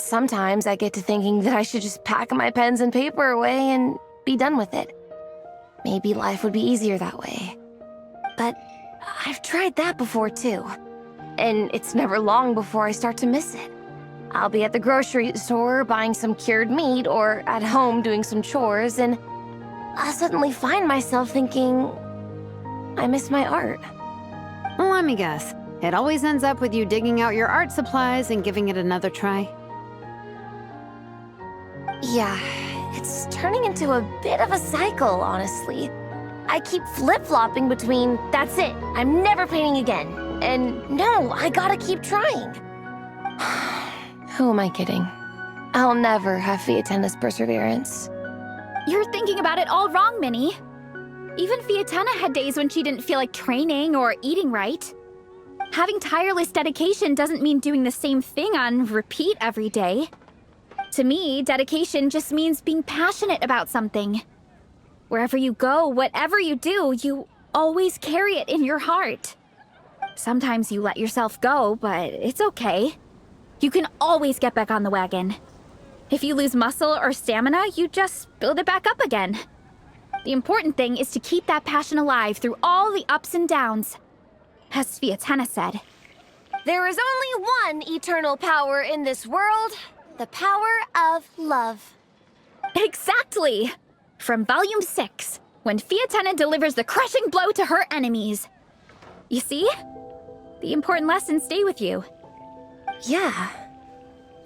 Sometimes I get to thinking that I should just pack my pens and paper away and be done with it. Maybe life would be easier that way. But I've tried that before too. And it's never long before I start to miss it. I'll be at the grocery store buying some cured meat or at home doing some chores, and I'll suddenly find myself thinking, I miss my art.
Well, let me guess. It always ends up with you digging out your art supplies and giving it another try.
Yeah, it's turning into a bit of a cycle, honestly. I keep flip-flopping between, that's it, I'm never painting again, and no, I gotta keep trying. Who am I kidding? I'll never have Fiatena's perseverance.
You're thinking about it all wrong, Minnie. Even Fiatena had days when she didn't feel like training or eating right. Having tireless dedication doesn't mean doing the same thing on repeat every day. To me, dedication just means being passionate about something. Wherever you go, whatever you do, you always carry it in your heart. Sometimes you let yourself go, but it's okay. You can always get back on the wagon. If you lose muscle or stamina, you just build it back up again. The important thing is to keep that passion alive through all the ups and downs. As Fiatena said,
there is only one eternal power in this world, the power of love.
Exactly! From Volume 6, when Fiatena delivers the crushing blow to her enemies. You see? The important lessons stay with you.
Yeah,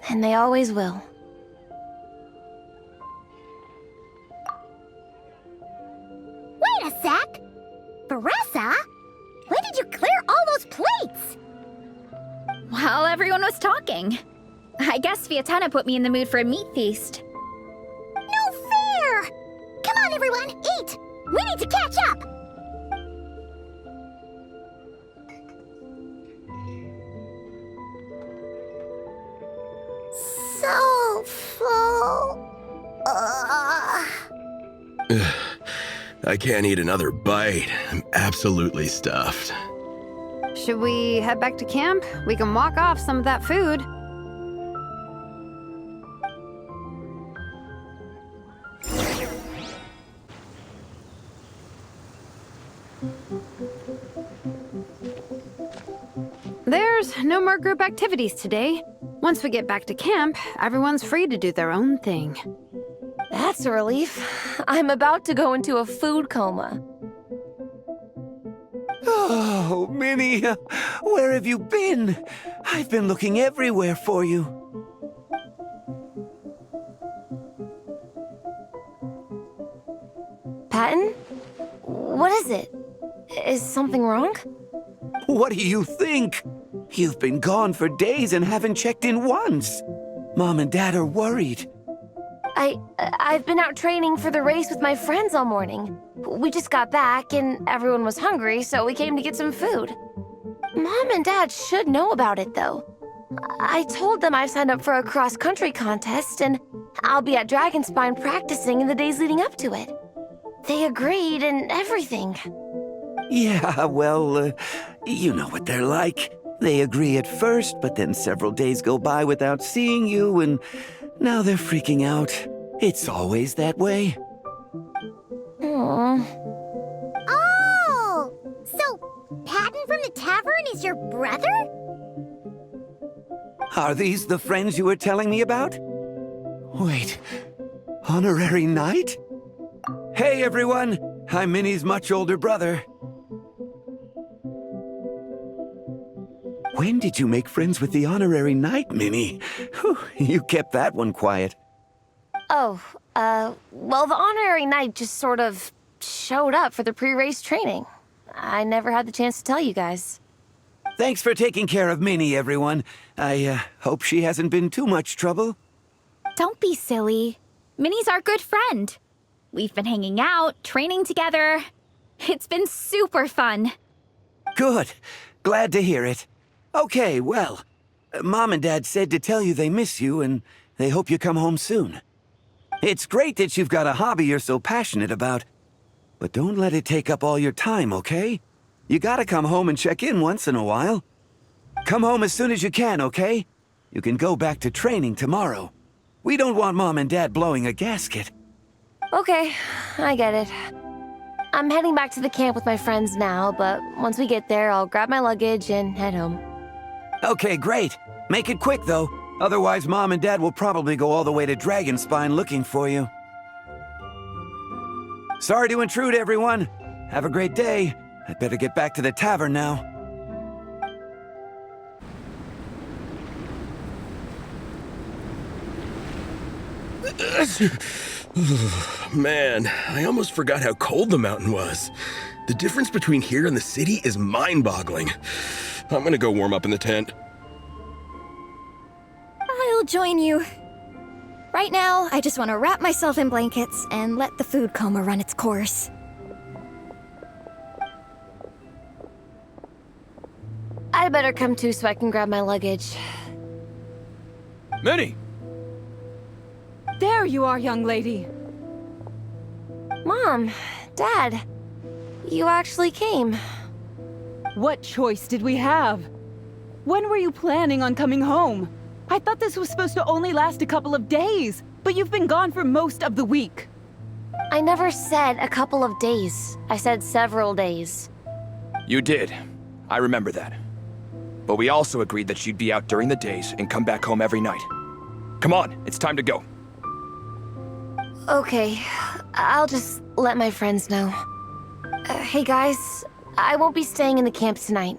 and they always will.
Wait a sec! Beressa? When did you clear all those plates?
While everyone was talking. I guess Fiatena put me in the mood for a meat feast.
No fair! Come on, everyone, eat! We need to catch up! So, full.
I can't eat another bite. I'm absolutely stuffed.
Should we head back to camp? We can walk off some of that food. There's no more group activities today. Once we get back to camp, everyone's free to do their own thing.
That's a relief. I'm about to go into a food coma.
Oh, Minnie, where have you been? I've been looking everywhere for you.
Patton? What is it? Is something wrong?
What do you think? You've been gone for days and haven't checked in once. Mom and Dad are worried.
I've been out training for the race with my friends all morning. We just got back and everyone was hungry, so we came to get some food. Mom and Dad should know about it, though. I told them I signed up for a cross-country contest and I'll be at Dragonspine practicing in the days leading up to it. They agreed and everything.
Yeah, well, you know what they're like. They agree at first, but then several days go by without seeing you, and now they're freaking out. It's always that way.
Oh! So, Patton from the tavern is your brother?
Are these the friends you were telling me about? Wait, honorary knight? Hey, everyone! I'm Minnie's much older brother. When did you make friends with the honorary knight, Minnie? Whew, you kept that one quiet.
Oh, well, the honorary knight just sort of showed up for the pre-race training. I never had the chance to tell you guys.
Thanks for taking care of Minnie, everyone. I hope she hasn't been too much trouble.
Don't be silly. Minnie's our good friend. We've been hanging out, training together. It's been super fun.
Good. Glad to hear it. Okay, well, Mom and Dad said to tell you they miss you and they hope you come home soon. It's great that you've got a hobby you're so passionate about, but don't let it take up all your time, okay? You gotta come home and check in once in a while. Come home as soon as you can, okay? You can go back to training tomorrow. We don't want Mom and Dad blowing a gasket.
Okay, I get it. I'm heading back to the camp with my friends now, but once we get there, I'll grab my luggage and head home.
Okay, great. Make it quick, though. Otherwise, Mom and Dad will probably go all the way to Dragonspine looking for you. Sorry to intrude, everyone. Have a great day. I'd better get back to the tavern now.
Man, I almost forgot how cold the mountain was. The difference between here and the city is mind-boggling. I'm gonna go warm up in the tent.
I'll join you. Right now, I just want to wrap myself in blankets and let the food coma run its course.
I better come too so I can grab my luggage.
Minnie!
There you are, young lady.
Mom, Dad, you actually came.
What choice did we have? When were you planning on coming home? I thought this was supposed to only last a couple of days, but you've been gone for most of the week.
I never said a couple of days. I said several days.
You did. I remember that. But we also agreed that you'd be out during the days and come back home every night. Come on, it's time to go.
Okay, I'll just let my friends know. Hey guys, I won't be staying in the camp tonight.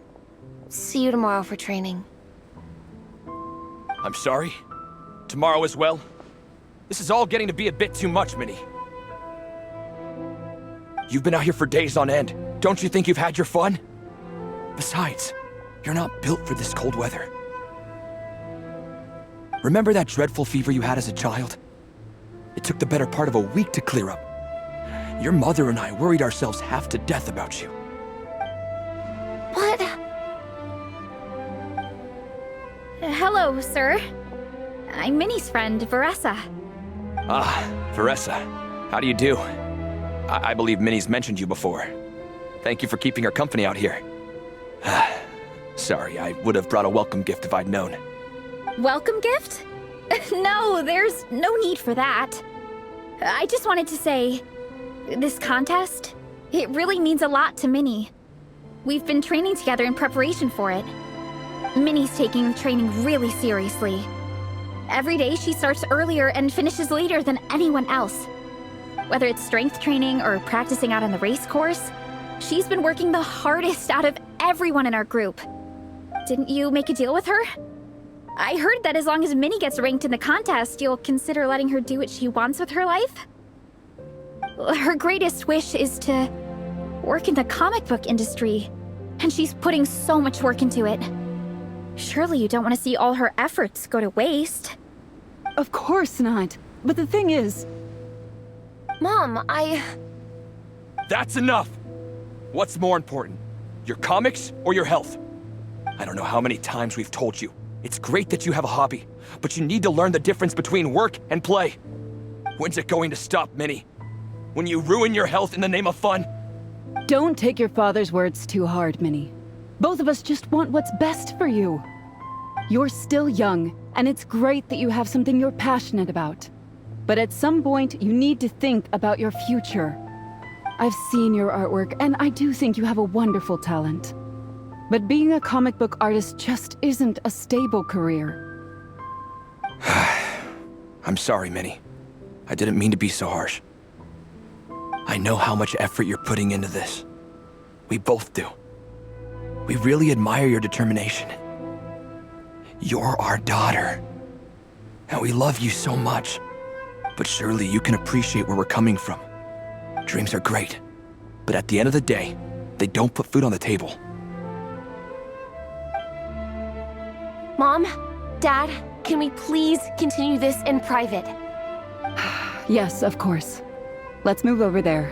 See you tomorrow for training.
I'm sorry. Tomorrow as well. This is all getting to be a bit too much, Minnie. You've been out here for days on end. Don't you think you've had your fun? Besides, you're not built for this cold weather. Remember that dreadful fever you had as a child? It took the better part of a week to clear up. Your mother and I worried ourselves half to death about you.
What?
Hello, sir. I'm Minnie's friend, Veressa.
Ah, Veressa. How do you do? I believe Minnie's mentioned you before. Thank you for keeping her company out here. Sorry, I would have brought a welcome gift if I'd known.
Welcome gift? No, there's no need for that. I just wanted to say, this contest, it really means a lot to Minnie. We've been training together in preparation for it. Minnie's taking the training really seriously. Every day she starts earlier and finishes later than anyone else. Whether it's strength training or practicing out on the race course, she's been working the hardest out of everyone in our group. Didn't you make a deal with her? I heard that as long as Minnie gets ranked in the contest, you'll consider letting her do what she wants with her life? Her greatest wish is to work in the comic book industry, and she's putting so much work into it. Surely you don't want to see all her efforts go to waste.
Of course not. But the thing is...
Mom,
That's enough! What's more important? Your comics or your health? I don't know how many times we've told you. It's great that you have a hobby, but you need to learn the difference between work and play. When's it going to stop, Minnie? When you ruin your health in the name of fun?
Don't take your father's words too hard, Minnie. Both of us just want what's best for you. You're still young, and it's great that you have something you're passionate about. But at some point, you need to think about your future. I've seen your artwork, and I do think you have a wonderful talent. But being a comic book artist just isn't a stable career.
I'm sorry, Minnie. I didn't mean to be so harsh. I know how much effort you're putting into this. We both do. We really admire your determination. You're our daughter. And we love you so much. But surely you can appreciate where we're coming from. Dreams are great. But at the end of the day, they don't put food on the table.
Mom, Dad, can we please continue this in private?
Yes, of course. Let's move over there.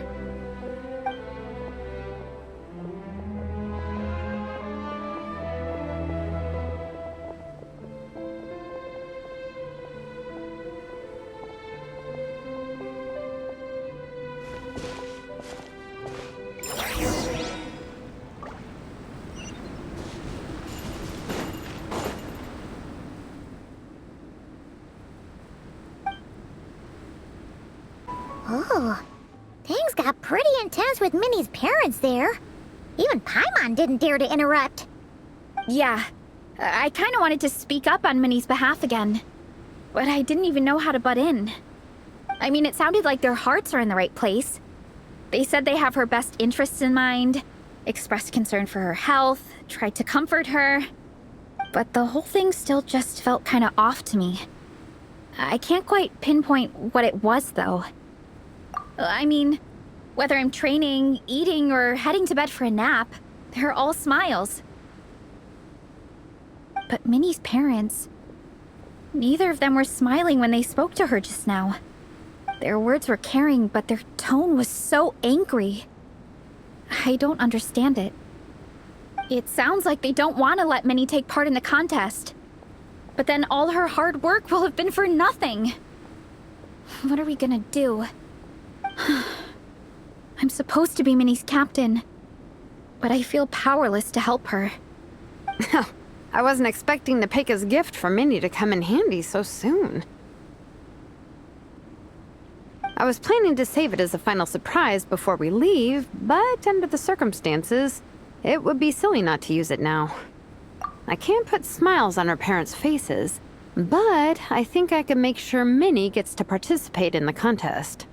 Oh, things got pretty intense with Minnie's parents there. Even Paimon didn't dare to interrupt.
Yeah, I kind of wanted to speak up on Minnie's behalf again. But I didn't even know how to butt in. I mean, it sounded like their hearts are in the right place. They said they have her best interests in mind, expressed concern for her health, tried to comfort her. But the whole thing still just felt kind of off to me. I can't quite pinpoint what it was, though. I mean, whether I'm training, eating, or heading to bed for a nap, they're all smiles. But Minnie's parents... neither of them were smiling when they spoke to her just now. Their words were caring, but their tone was so angry. I don't understand it. It sounds like they don't want to let Minnie take part in the contest. But then all her hard work will have been for nothing. What are we gonna do? I'm supposed to be Minnie's captain, but I feel powerless to help her.
I wasn't expecting the Pekka's gift from Minnie to come in handy so soon. I was planning to save it as a final surprise before we leave, but under the circumstances, it would be silly not to use it now. I can't put smiles on her parents' faces, but I think I can make sure Minnie gets to participate in the contest.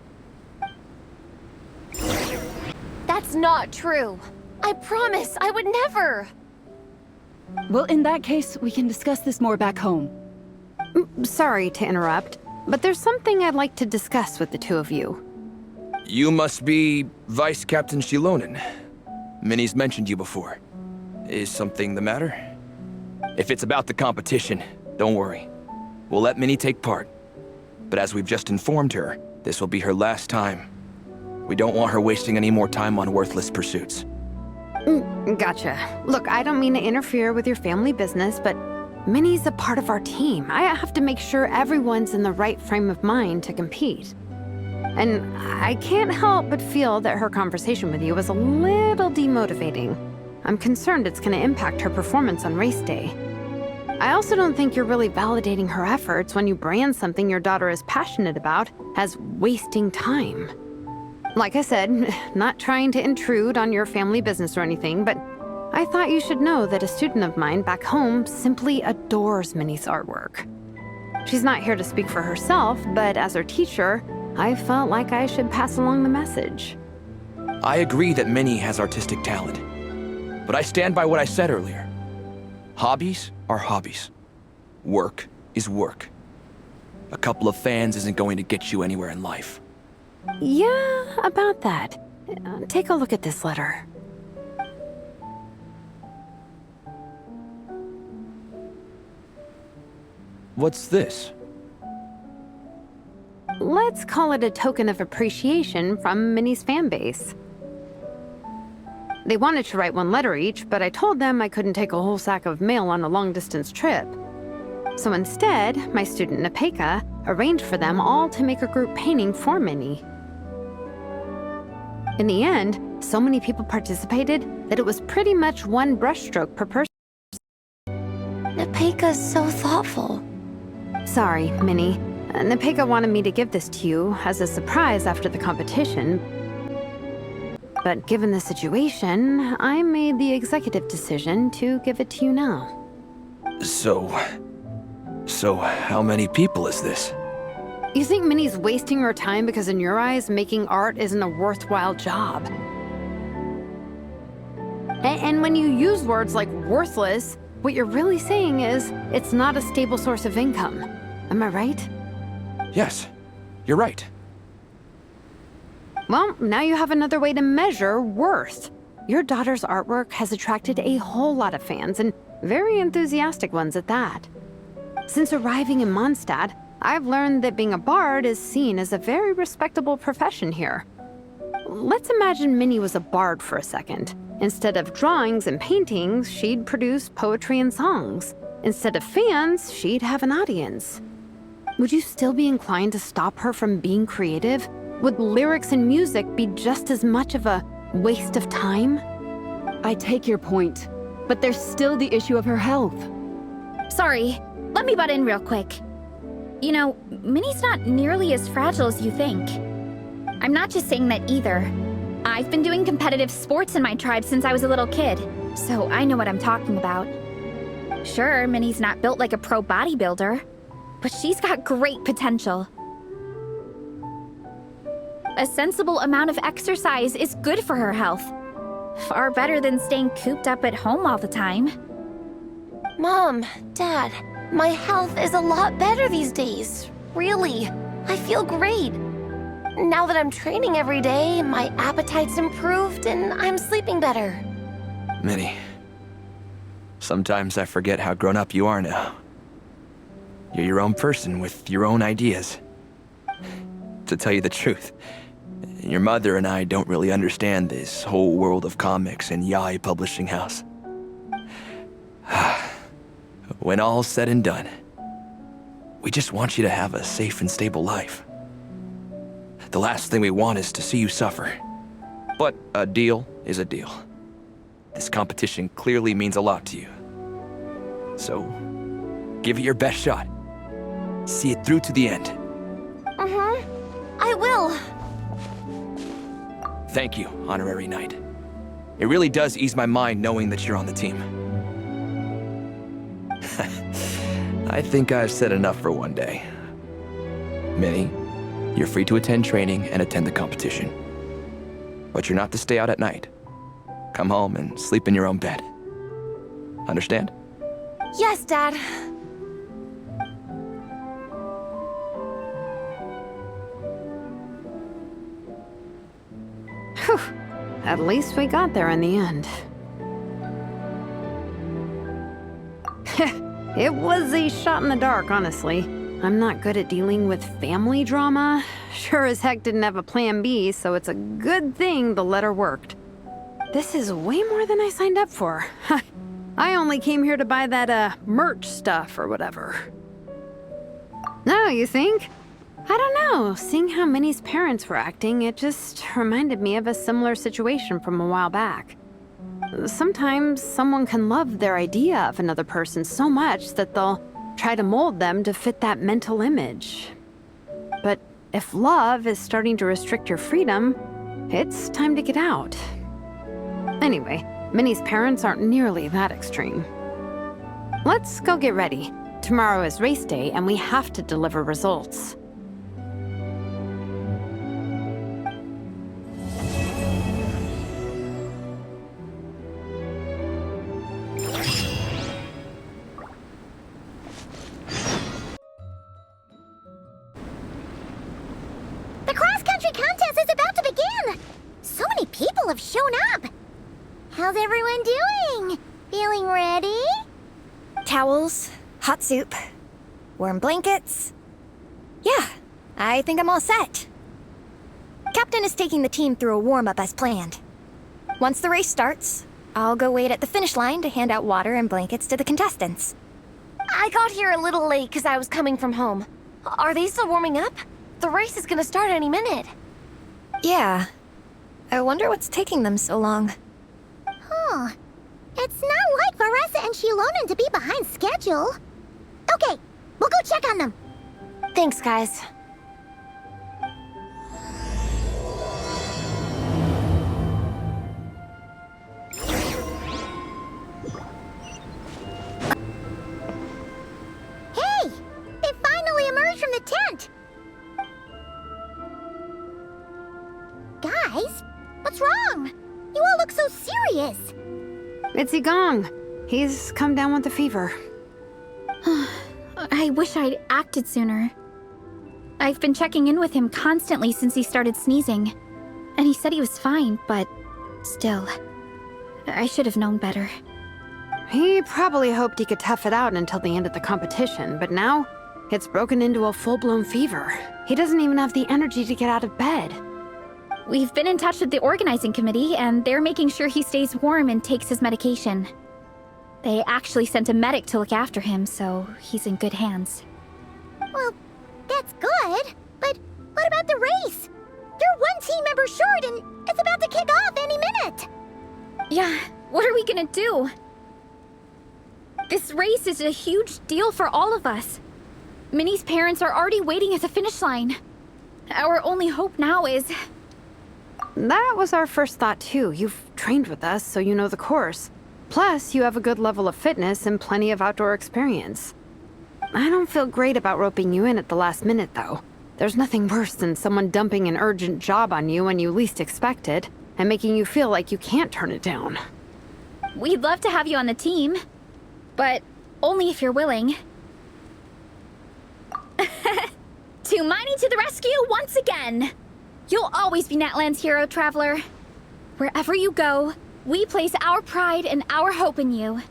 That's not true. I promise I would never.
Well, in that case, we can discuss this more back home.
Sorry to interrupt, but there's something I'd like to discuss with the two of you.
You must be Vice Captain Shilonen. Minnie's mentioned you before. Is something the matter? If it's about the competition, don't worry. We'll let Minnie take part. But as we've just informed her, this will be her last time. We don't want her wasting any more time on worthless pursuits.
Gotcha. Look, I don't mean to interfere with your family business, but Minnie's a part of our team. I have to make sure everyone's in the right frame of mind to compete. And I can't help but feel that her conversation with you was a little demotivating. I'm concerned it's going to impact her performance on race day. I also don't think you're really validating her efforts when you brand something your daughter is passionate about as wasting time. Like I said, not trying to intrude on your family business or anything, but I thought you should know that a student of mine back home simply adores Minnie's artwork. She's not here to speak for herself, but as her teacher, I felt like I should pass along the message.
I agree that Minnie has artistic talent, but I stand by what I said earlier. Hobbies are hobbies. Work is work. A couple of fans isn't going to get you anywhere in life.
Yeah, about that. Take a look at this letter.
What's this?
Let's call it a token of appreciation from Minnie's fan base. They wanted to write one letter each, but I told them I couldn't take a whole sack of mail on a long-distance trip. So instead, my student Napeka arranged for them all to make a group painting for Minnie. In the end, so many people participated that it was pretty much one brushstroke per person.
Napeka's so thoughtful.
Sorry, Minnie. Napeka wanted me to give this to you as a surprise after the competition. But given the situation, I made the executive decision to give it to you now.
So how many people is this?
You think Minnie's wasting her time because in your eyes, making art isn't a worthwhile job? And when you use words like worthless, what you're really saying is it's not a stable source of income. Am I right?
Yes, you're right.
Well, now you have another way to measure worth. Your daughter's artwork has attracted a whole lot of fans, and very enthusiastic ones at that. Since arriving in Mondstadt, I've learned that being a bard is seen as a very respectable profession here. Let's imagine Minnie was a bard for a second. Instead of drawings and paintings, she'd produce poetry and songs. Instead of fans, she'd have an audience. Would you still be inclined to stop her from being creative? Would lyrics and music be just as much of a waste of time?
I take your point, but there's still the issue of her health.
Sorry, let me butt in real quick. You know, Minnie's not nearly as fragile as you think. I'm not just saying that either. I've been doing competitive sports in my tribe since I was a little kid, so I know what I'm talking about. Sure, Minnie's not built like a pro bodybuilder, but she's got great potential. A sensible amount of exercise is good for her health. Far better than staying cooped up at home all the time.
Mom, Dad, my health is a lot better these days. Really, I feel great. Now that I'm training every day, my appetite's improved and I'm sleeping better.
Minnie, sometimes I forget how grown up you are now. You're your own person with your own ideas. To tell you the truth, your mother and I don't really understand this whole world of comics and Yaoi Publishing House. When all's said and done, we just want you to have a safe and stable life. The last thing we want is to see you suffer. But a deal is a deal. This competition clearly means a lot to you. So, give it your best shot. See it through to the end.
I will.
Thank you, Honorary Knight. It really does ease my mind knowing that you're on the team. I think I've said enough for one day. Minnie, you're free to attend training and attend the competition. But you're not to stay out at night. Come home and sleep in your own bed. Understand?
Yes, Dad.
Whew. At least we got there in the end. It was a shot in the dark, honestly. I'm not good at dealing with family drama. Sure as heck didn't have a plan B, so it's a good thing the letter worked. This is way more than I signed up for. I only came here to buy that, merch stuff or whatever. No, you think? I don't know. Seeing how Minnie's parents were acting, it just reminded me of a similar situation from a while back. Sometimes someone can love their idea of another person so much that they'll try to mold them to fit that mental image. But if love is starting to restrict your freedom, it's time to get out. Anyway, Minnie's parents aren't nearly that extreme. Let's go get ready. Tomorrow is race day and we have to deliver results.
The cross-country contest is about to begin! So many people have shown up! How's everyone doing? Feeling ready?
Towels, hot soup, warm blankets. Yeah, I think I'm all set. Captain is taking the team through a warm-up as planned. Once the race starts, I'll go wait at the finish line to hand out water and blankets to the contestants.
I got here a little late because I was coming from home. Are they still warming up? The race is gonna start any minute.
Yeah. I wonder what's taking them so long.
Huh. It's not like Varessa and Shilonen to be behind schedule. Okay, we'll go check on them.
Thanks, guys.
Hey! They finally emerged from the tent! Guys, what's wrong? You all look so serious.
It's Igong. He's come down with a fever.
I wish I'd acted sooner. I've been checking in with him constantly since he started sneezing. And he said he was fine, but still, I should have known better.
He probably hoped he could tough it out until the end of the competition, but now it's broken into a full-blown fever. He doesn't even have the energy to get out of bed.
We've been in touch with the organizing committee, and they're making sure he stays warm and takes his medication. They actually sent a medic to look after him, so he's in good hands.
Well, that's good, but what about the race? You're one team member short and it's about to kick off any minute.
Yeah, what are we gonna do? This race is a huge deal for all of us. Minnie's parents are already waiting at the finish line. Our only hope now is...
That was our first thought too. You've trained with us, so you know the course. Plus, you have a good level of fitness and plenty of outdoor experience. I don't feel great about roping you in at the last minute, though. There's nothing worse than someone dumping an urgent job on you when you least expect it, and making you feel like you can't turn it down.
We'd love to have you on the team, but only if you're willing. Tumaini to the rescue once again! You'll always be Natlan's hero, Traveler. Wherever you go, we place our pride and our hope in you.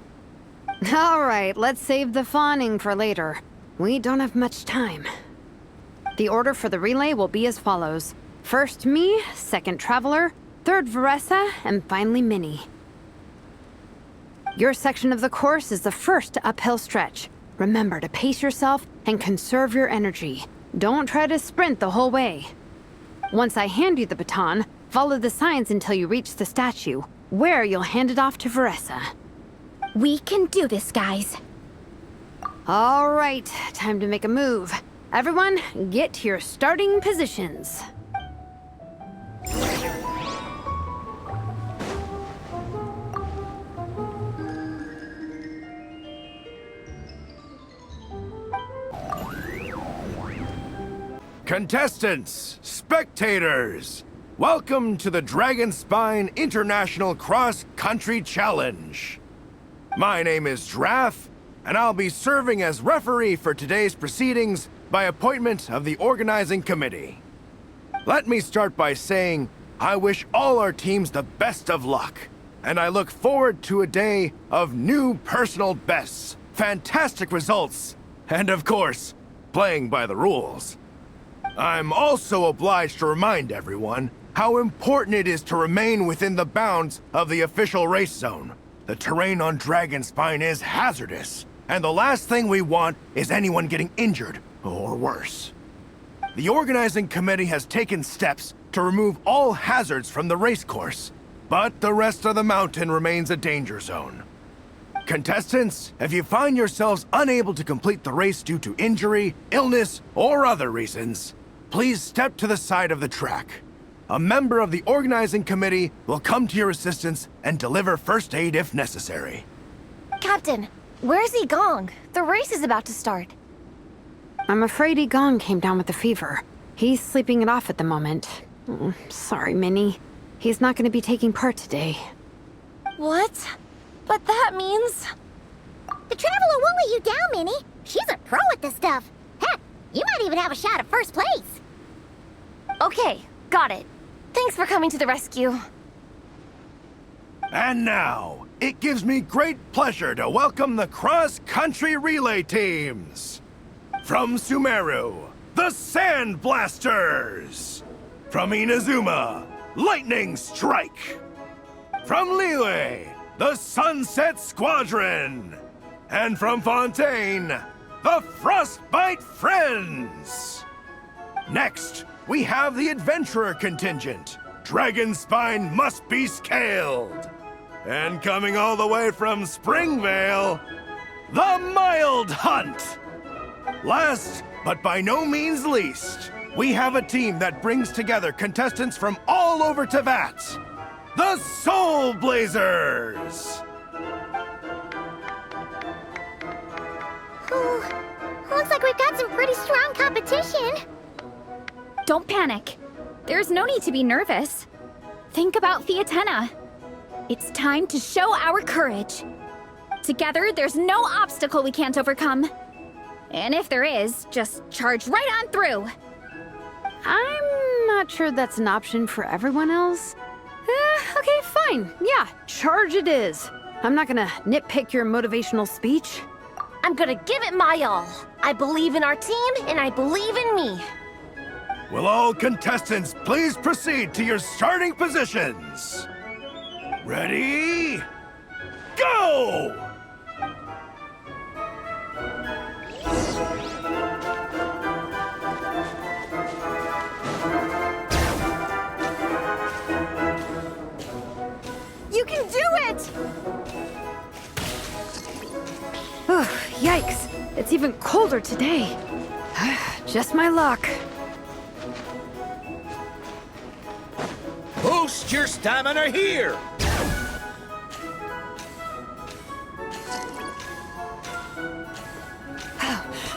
All right, let's save the fawning for later. We don't have much time. The order for the relay will be as follows. First me, second Traveler, third Varessa, and finally Minnie. Your section of the course is the first uphill stretch. Remember to pace yourself and conserve your energy. Don't try to sprint the whole way. Once I hand you the baton, follow the signs until you reach the statue, where you'll hand it off to Varessa.
We can do this, guys.
All right, time to make a move. Everyone, get to your starting positions.
Contestants, spectators, welcome to the Dragon Spine International Cross Country Challenge. My name is Draff, and I'll be serving as referee for today's proceedings by appointment of the organizing committee. Let me start by saying I wish all our teams the best of luck, and I look forward to a day of new personal bests, fantastic results, and of course, playing by the rules. I'm also obliged to remind everyone how important it is to remain within the bounds of the official race zone. The terrain on Dragonspine is hazardous, and the last thing we want is anyone getting injured, or worse. The organizing committee has taken steps to remove all hazards from the racecourse, but the rest of the mountain remains a danger zone. Contestants, if you find yourselves unable to complete the race due to injury, illness, or other reasons, please step to the side of the track. A member of the organizing committee will come to your assistance and deliver first aid if necessary.
Captain, where's Igong? The race is about to start.
I'm afraid Igong came down with the fever. He's sleeping it off at the moment. Sorry, Minnie. He's not going to be taking part today.
What? But that means...
The Traveler won't let you down, Minnie. She's a pro at this stuff. Heck, you might even have a shot at first place.
Okay, got it. Thanks for coming to the rescue.
And now, it gives me great pleasure to welcome the cross-country relay teams. From Sumeru, the Sand Blasters. From Inazuma, Lightning Strike. From Liyue, the Sunset Squadron. And from Fontaine, the Frostbite Friends. Next, we have the Adventurer contingent. Dragonspine must be scaled. And coming all the way from Springvale, the Mild Hunt. Last, but by no means least, we have a team that brings together contestants from all over Teyvat. The Soul Blazers!
Ooh, looks like we've got some pretty strong competition.
Don't panic. There's no need to be nervous. Think about Fiatenna. It's time to show our courage. Together, there's no obstacle we can't overcome. And if there is, just charge right on through.
I'm not sure that's an option for everyone else. Okay, fine. Yeah, charge it is. I'm not gonna nitpick your motivational speech.
I'm gonna give it my all. I believe in our team, and I believe in me.
Will all contestants please proceed to your starting positions? Ready? Go!
You can do it!
Oh, yikes. It's even colder today. Just my luck.
Boost your stamina here!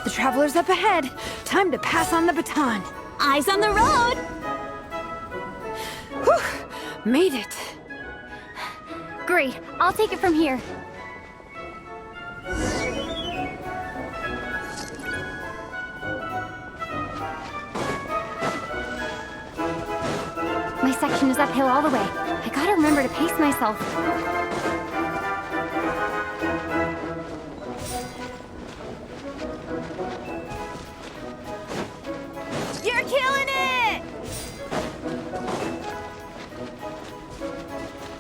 The Traveler's up ahead. Time to pass on the baton.
Eyes on the road!
Whew, made it.
Great, I'll take it from here. My section is uphill all the way. I gotta remember to pace myself. You're killing it!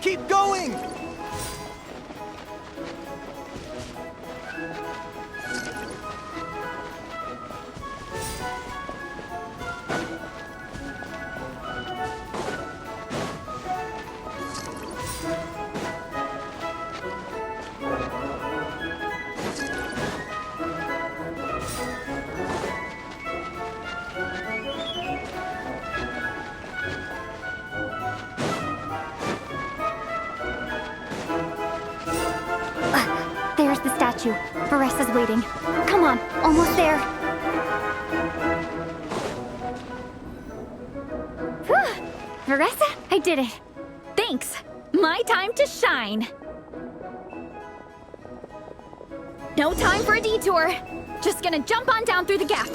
Keep going!
There's the statue. Varessa's waiting. Come on, almost there.
Whew. Varessa, I did it. Thanks. My time to shine. No time for a detour. Just gonna jump on down through the gap.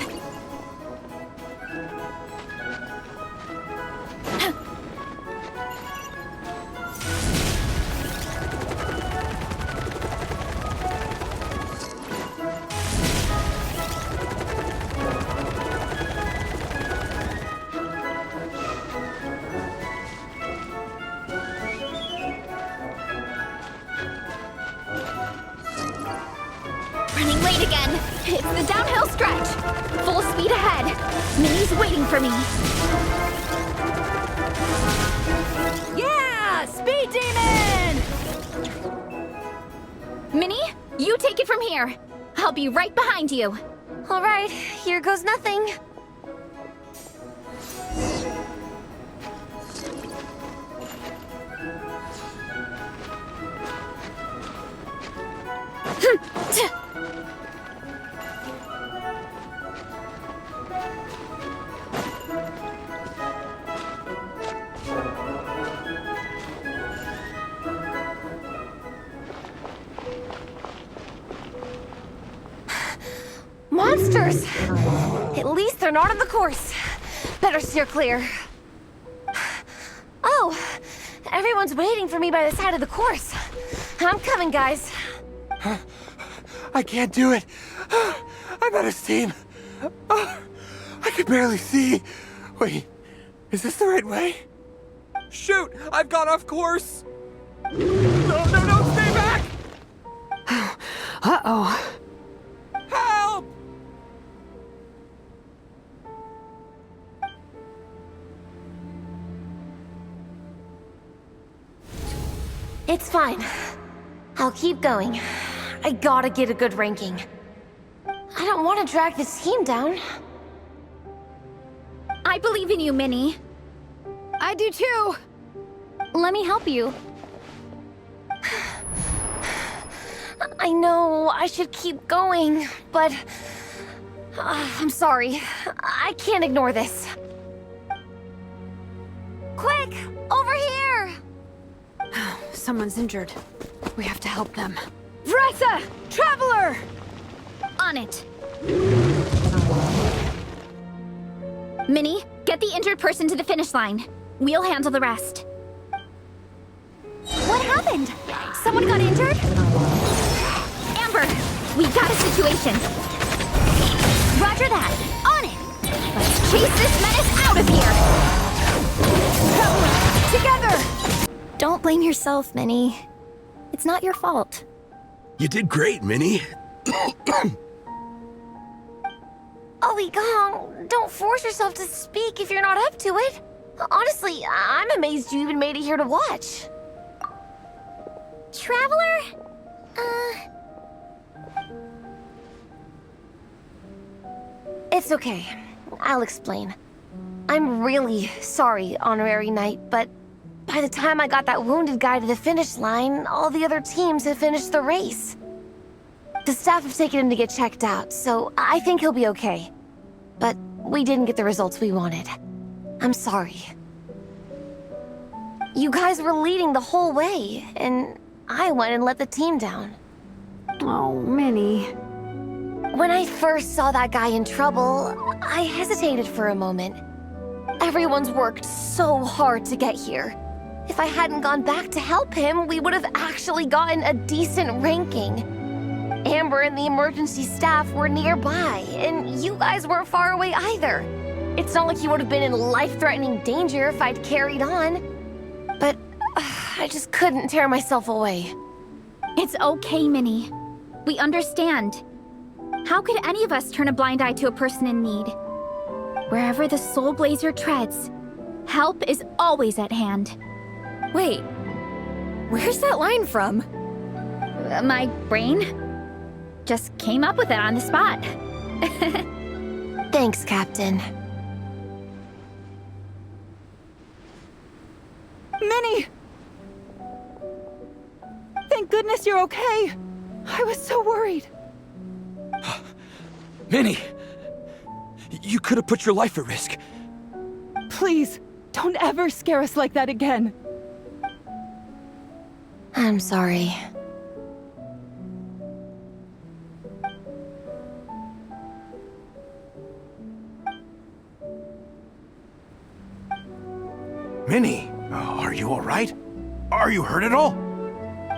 again. It's the downhill stretch. Full speed ahead. Minnie's waiting for me.
Yeah! Speed Demon!
Minnie, you take it from here. I'll be right behind you.
All right, here goes nothing. Monsters! At least they're not on the course. Better steer clear. Oh, everyone's waiting for me by the side of the course. I'm coming, guys.
I can't do it. I'm out of steam. I can barely see. Wait, is this the right way?
Shoot! I've gone off course! No, stay back!
Uh-oh.
Help!
It's fine. I'll keep going. I gotta get a good ranking. I don't want to drag this team down.
I believe in you, Minnie.
I do too.
Let me help you.
I know I should keep going, but... I'm sorry. I can't ignore this. Quick! Over here!
Someone's injured. We have to help them.
Vressa! Traveler! On it. Minnie, get the injured person to the finish line. We'll handle the rest.
What happened? Someone got injured?
Amber, we got a situation.
Roger that. On it.
Let's chase this menace out of here!
Together! Don't blame yourself, Minnie. It's not your fault.
You did great, Minnie.
Ollie Gong, don't force yourself to speak if you're not up to it. Honestly, I'm amazed you even made it here to watch.
Traveler?
It's okay. I'll explain. I'm really sorry, Honorary Knight, but by the time I got that wounded guy to the finish line, all the other teams had finished the race. The staff have taken him to get checked out, so I think he'll be okay. But we didn't get the results we wanted. I'm sorry. You guys were leading the whole way, and I went and let the team down.
Oh, Minnie.
When I first saw that guy in trouble, I hesitated for a moment. Everyone's worked so hard to get here. If I hadn't gone back to help him, we would have actually gotten a decent ranking. Amber and the emergency staff were nearby, and you guys weren't far away either. It's not like you would have been in life-threatening danger if I'd carried on. But I just couldn't tear myself away.
It's okay, Minnie. We understand. How could any of us turn a blind eye to a person in need? Wherever the Soul Blazer treads, help is always at hand.
Wait, where's that line from?
My brain just came up with it on the spot.
Thanks, Captain.
Minnie! Thank goodness you're okay. I was so worried.
Minnie! You could have put your life at risk.
Please, don't ever scare us like that again.
I'm sorry.
Minnie, are you all right? Are you hurt at all?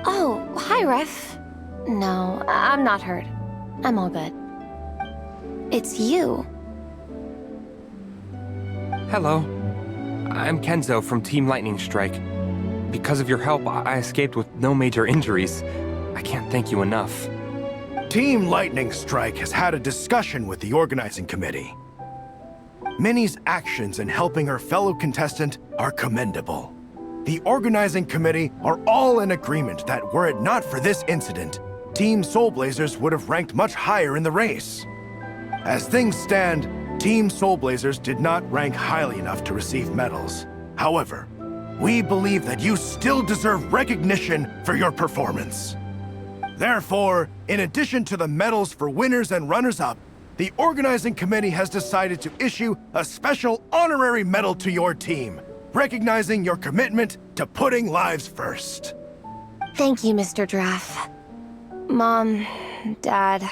Oh, hi, Ref. No, I'm not hurt. I'm all good. It's you.
Hello. I'm Kenzo from Team Lightning Strike. Because of your help, I escaped with no major injuries. I can't thank you enough.
Team Lightning Strike has had a discussion with the organizing committee. Minnie's actions in helping her fellow contestant are commendable. The organizing committee are all in agreement that were it not for this incident, Team Soul Blazers would have ranked much higher in the race. As things stand, Team Soul Blazers did not rank highly enough to receive medals. However, we believe that you still deserve recognition for your performance. Therefore, in addition to the medals for winners and runners-up, the organizing committee has decided to issue a special honorary medal to your team, recognizing your commitment to putting lives first.
Thank you, Mr. Draff. Mom, Dad,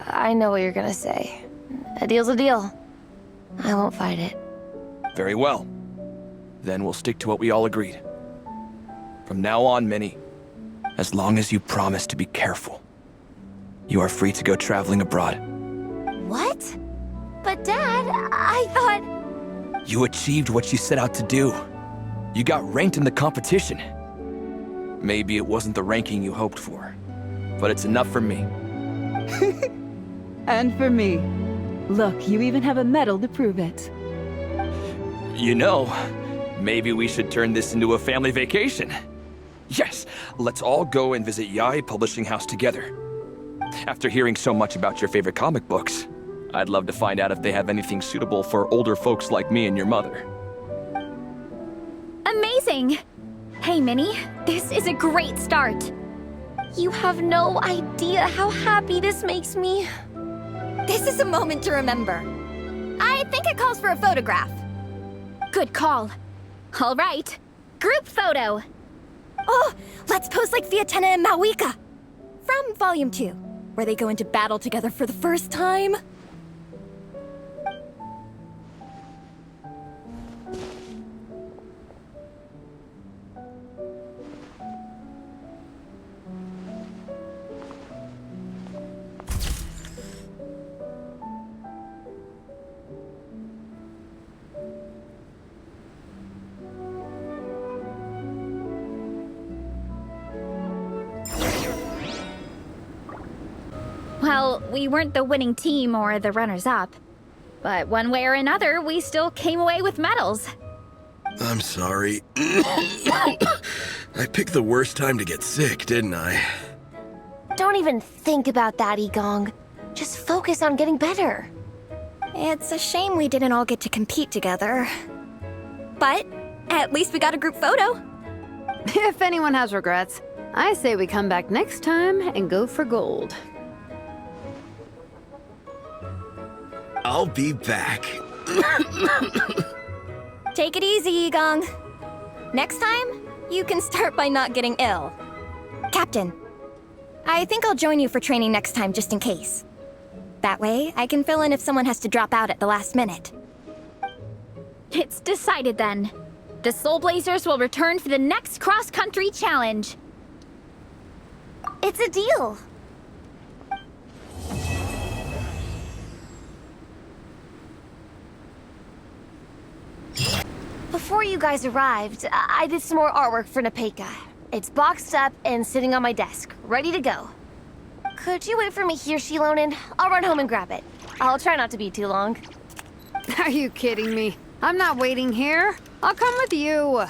I know what you're gonna say. A deal's a deal. I won't fight it.
Very well. Then we'll stick to what we all agreed. From now on, Minnie, as long as you promise to be careful, you are free to go traveling abroad.
What? But Dad, I thought...
You achieved what you set out to do. You got ranked in the competition. Maybe it wasn't the ranking you hoped for, but it's enough for me.
And for me. Look, you even have a medal to prove it.
You know, maybe we should turn this into a family vacation. Yes, let's all go and visit Yae Publishing House together. After hearing so much about your favorite comic books, I'd love to find out if they have anything suitable for older folks like me and your mother.
Amazing! Hey, Minnie, this is a great start.
You have no idea how happy this makes me.
This is a moment to remember. I think it calls for a photograph.
Good call. All right, group photo.
Oh, let's pose like Fiatena and Mawika. From Volume 2, where they go into battle together for the first time.
Well, we weren't the winning team or the runners-up. But one way or another, we still came away with medals.
I'm sorry. I picked the worst time to get sick, didn't I?
Don't even think about that, Igong. Just focus on getting better.
It's a shame we didn't all get to compete together. But at least we got a group photo.
If anyone has regrets, I say we come back next time and go for gold.
I'll be back.
Take it easy, Igong. Next time, you can start by not getting ill. Captain, I think I'll join you for training next time just in case. That way, I can fill in if someone has to drop out at the last minute.
It's decided then. The Soul Blazers will return for the next cross-country challenge.
It's a deal. Before you guys arrived, I did some more artwork for Nepeka. It's boxed up and sitting on my desk, ready to go. Could you wait for me here, Shilonen? I'll run home and grab it. I'll try not to be too long.
Are you kidding me? I'm not waiting here. I'll come with you.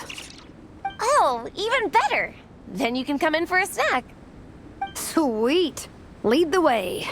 Oh, even better. Then you can come in for a snack.
Sweet. Lead the way.